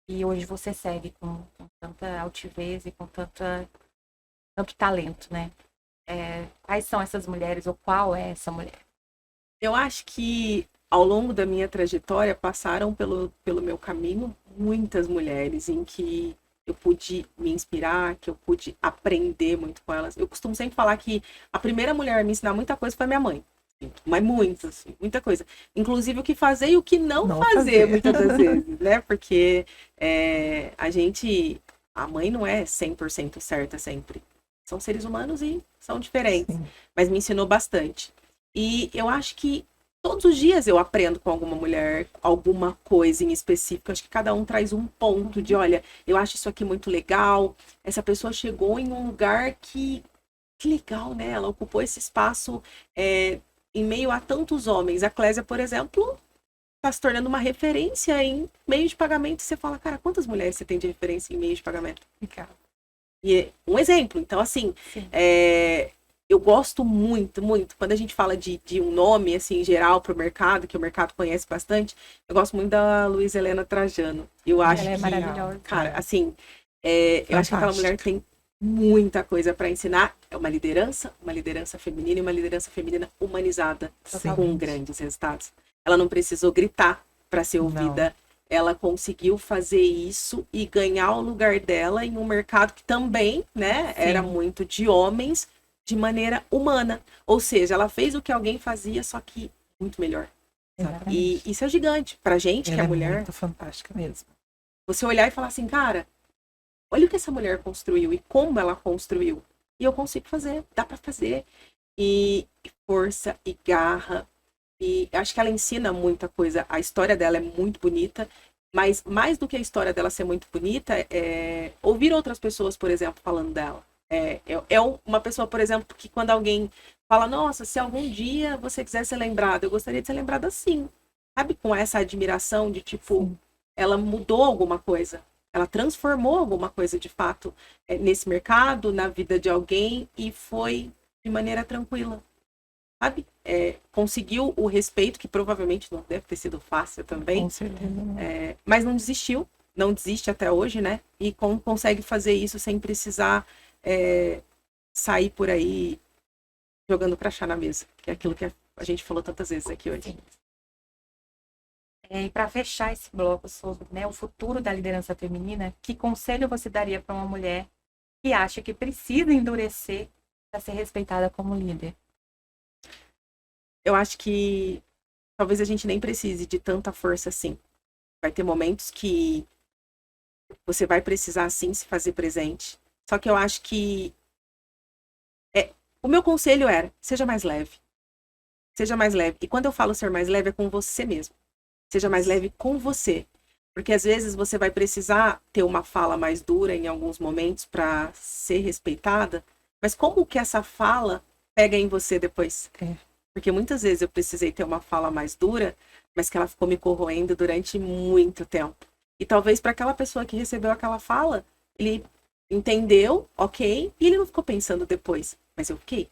E hoje você segue com tanta altivez e com tanto talento, né? Quais são essas mulheres ou qual é essa mulher? Eu acho que ao longo da minha trajetória passaram pelo meu caminho muitas mulheres em que eu pude me inspirar, que eu pude aprender muito com elas. Eu costumo sempre falar que a primeira mulher a me ensinar muita coisa foi minha mãe. Mas muito, assim, muita coisa. Inclusive o que fazer e o que não fazer, muitas das vezes, né? Porque a mãe não é 100% certa sempre. São seres humanos e são diferentes. Sim. Mas me ensinou bastante. E eu acho que todos os dias eu aprendo com alguma mulher alguma coisa em específico. Acho que cada um traz um ponto de, olha, eu acho isso aqui muito legal. Essa pessoa chegou em um lugar que legal, né? Ela ocupou esse espaço em meio a tantos homens. A Clésia, por exemplo, está se tornando uma referência em meio de pagamento. E você fala, cara, quantas mulheres você tem de referência em meio de pagamento? E um exemplo. Então, assim, eu gosto muito, muito, quando a gente fala de um nome, assim, em geral, para o mercado, que o mercado conhece bastante, eu gosto muito da Luísa Helena Trajano. Eu acho Ela é que, maravilhosa. cara, assim, eu acho que aquela mulher tem muita coisa para ensinar. É uma liderança feminina e uma liderança feminina humanizada, Sim. com grandes resultados. Ela não precisou gritar para ser ouvida. Não. Ela conseguiu fazer isso e ganhar o lugar dela em um mercado que também, né, era muito de homens, de maneira humana. Ou seja, ela fez o que alguém fazia, só que muito melhor. E isso é gigante pra gente, que é mulher. É muito fantástica mesmo. Você olhar e falar assim, cara, olha o que essa mulher construiu e como ela construiu. E eu consigo fazer, dá pra fazer. E força e garra. E acho que ela ensina muita coisa. A história dela é muito bonita. Mas mais do que a história dela ser muito bonita, ouvir outras pessoas, por exemplo, falando dela. Uma pessoa, por exemplo, que quando alguém fala, nossa, se algum dia você quiser ser lembrada, eu gostaria de ser lembrada assim. Sabe? Com essa admiração de, tipo, ela mudou alguma coisa. Ela transformou alguma coisa, de fato, nesse mercado, na vida de alguém, e foi de maneira tranquila. Sabe? Conseguiu o respeito, que provavelmente não deve ter sido fácil também. Com certeza. Mas não desistiu. Não desiste até hoje, né? E consegue fazer isso sem precisar sair por aí jogando crachá na mesa. Que é aquilo que a gente falou tantas vezes aqui hoje. E para fechar esse bloco sobre, né, o futuro da liderança feminina, que conselho você daria para uma mulher que acha que precisa endurecer para ser respeitada como líder? Eu acho que talvez a gente nem precise de tanta força assim. Vai ter momentos que você vai precisar, sim, se fazer presente. Só que eu acho que o meu conselho era, seja mais leve. Seja mais leve. E quando eu falo ser mais leve, é com você mesmo. Seja mais leve com você. Porque às vezes você vai precisar ter uma fala mais dura em alguns momentos para ser respeitada. Mas como que essa fala pega em você depois? Porque muitas vezes eu precisei ter uma fala mais dura, mas que ela ficou me corroendo durante muito tempo. E talvez para aquela pessoa que recebeu aquela fala, ele entendeu, ok, e ele não ficou pensando depois. Mas eu fiquei.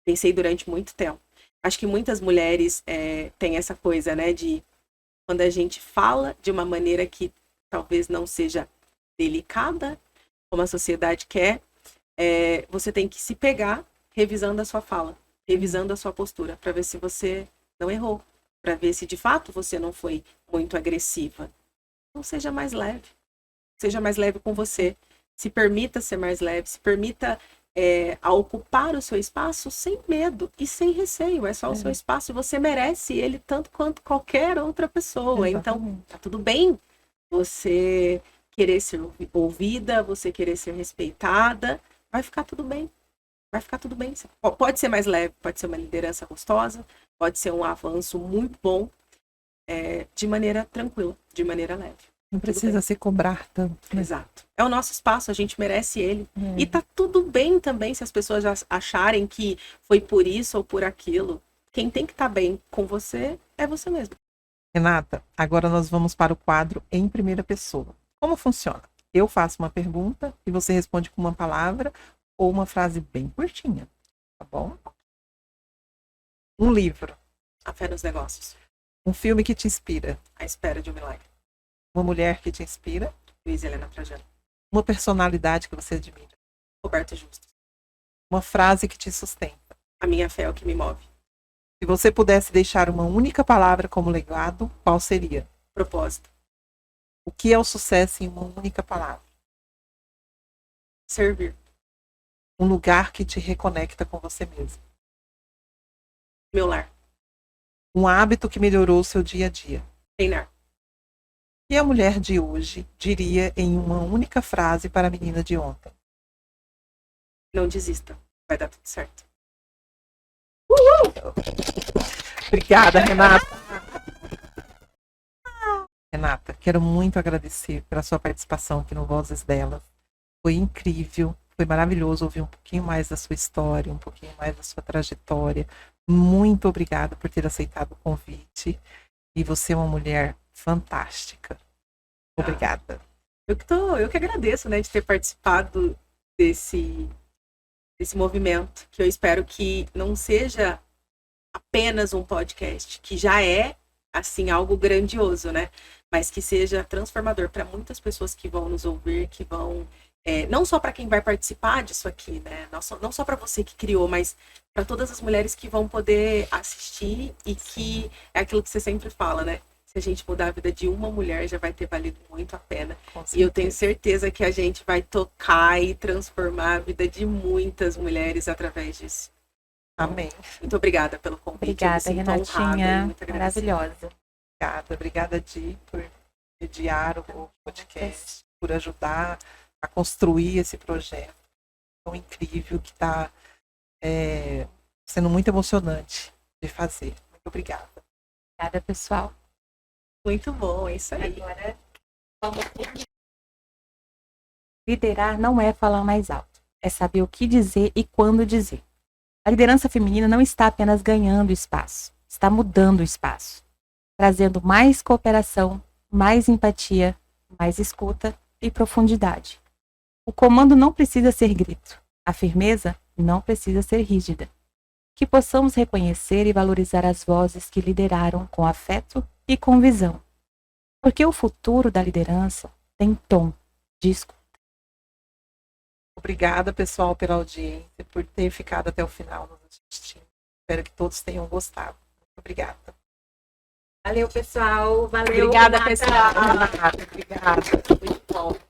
Pensei durante muito tempo. Acho que muitas mulheres têm essa coisa, né, de quando a gente fala de uma maneira que talvez não seja delicada, como a sociedade quer, você tem que se pegar revisando a sua fala, revisando a sua postura, para ver se você não errou, para ver se de fato você não foi muito agressiva. Então seja mais leve com você, se permita ser mais leve, se permita a ocupar o seu espaço sem medo e sem receio, é só o seu espaço e você merece ele tanto quanto qualquer outra pessoa. Exatamente. Então tá tudo bem você querer ser ouvida, você querer ser respeitada, vai ficar tudo bem. Vai ficar tudo bem. Pode ser mais leve, pode ser uma liderança gostosa, pode ser um avanço muito bom, de maneira tranquila, de maneira leve. Não precisa se cobrar tanto. Né? Exato. É o nosso espaço, a gente merece ele. E tá tudo bem também se as pessoas já acharem que foi por isso ou por aquilo. Quem tem que estar bem com você é você mesmo. Renata, agora nós vamos para o quadro em primeira pessoa. Como funciona? Eu faço uma pergunta e você responde com uma palavra ou uma frase bem curtinha, tá bom? Um livro. A Fé nos Negócios. Um filme que te inspira. A Espera de um Milagre. Uma mulher que te inspira. Luiz Helena Trajano. Uma personalidade que você admira. Roberto Justus. Uma frase que te sustenta. A minha fé é o que me move. Se você pudesse deixar uma única palavra como legado, qual seria? Propósito. O que é o sucesso em uma única palavra? Servir. Um lugar que te reconecta com você mesmo. Meu lar. Um hábito que melhorou o seu dia a dia. Treinar. E a mulher de hoje diria em uma única frase para a menina de ontem? Não desista. Vai dar tudo certo. Obrigada, Renata. Renata, quero muito agradecer pela sua participação aqui no Vozes Delas. Foi incrível, foi maravilhoso ouvir um pouquinho mais da sua história, um pouquinho mais da sua trajetória. Muito obrigada por ter aceitado o convite. E você é uma mulher fantástica. Obrigada. Eu que agradeço, né, de ter participado desse movimento, que eu espero que não seja apenas um podcast, que já é, assim, algo grandioso, né? Mas que seja transformador para muitas pessoas que vão nos ouvir, que vão... não só para quem vai participar disso aqui, né? Não só para você que criou, mas para todas as mulheres que vão poder assistir e que é aquilo que você sempre fala, né? Se a gente mudar a vida de uma mulher, já vai ter valido muito a pena. E eu tenho certeza que a gente vai tocar e transformar a vida de muitas mulheres através disso. Amém. Muito obrigada pelo convite. Obrigada, Renatinha. Maravilhosa. Obrigada, Di, por mediar o podcast, por ajudar a construir esse projeto tão incrível que está sendo muito emocionante de fazer. Muito obrigada. Obrigada, pessoal. Muito bom, é isso aí. Agora, liderar não é falar mais alto, é saber o que dizer e quando dizer. A liderança feminina não está apenas ganhando espaço, está mudando o espaço, trazendo mais cooperação, mais empatia, mais escuta e profundidade. O comando não precisa ser grito, a firmeza não precisa ser rígida. Que possamos reconhecer e valorizar as vozes que lideraram com afeto e com visão. Porque o futuro da liderança tem tom de escuta. Obrigada, pessoal, pela audiência, por ter ficado até o final nos assistindo. Espero que todos tenham gostado. Muito obrigada. Valeu, pessoal. Valeu. Obrigada, pessoal. Obrigada. Muito bom.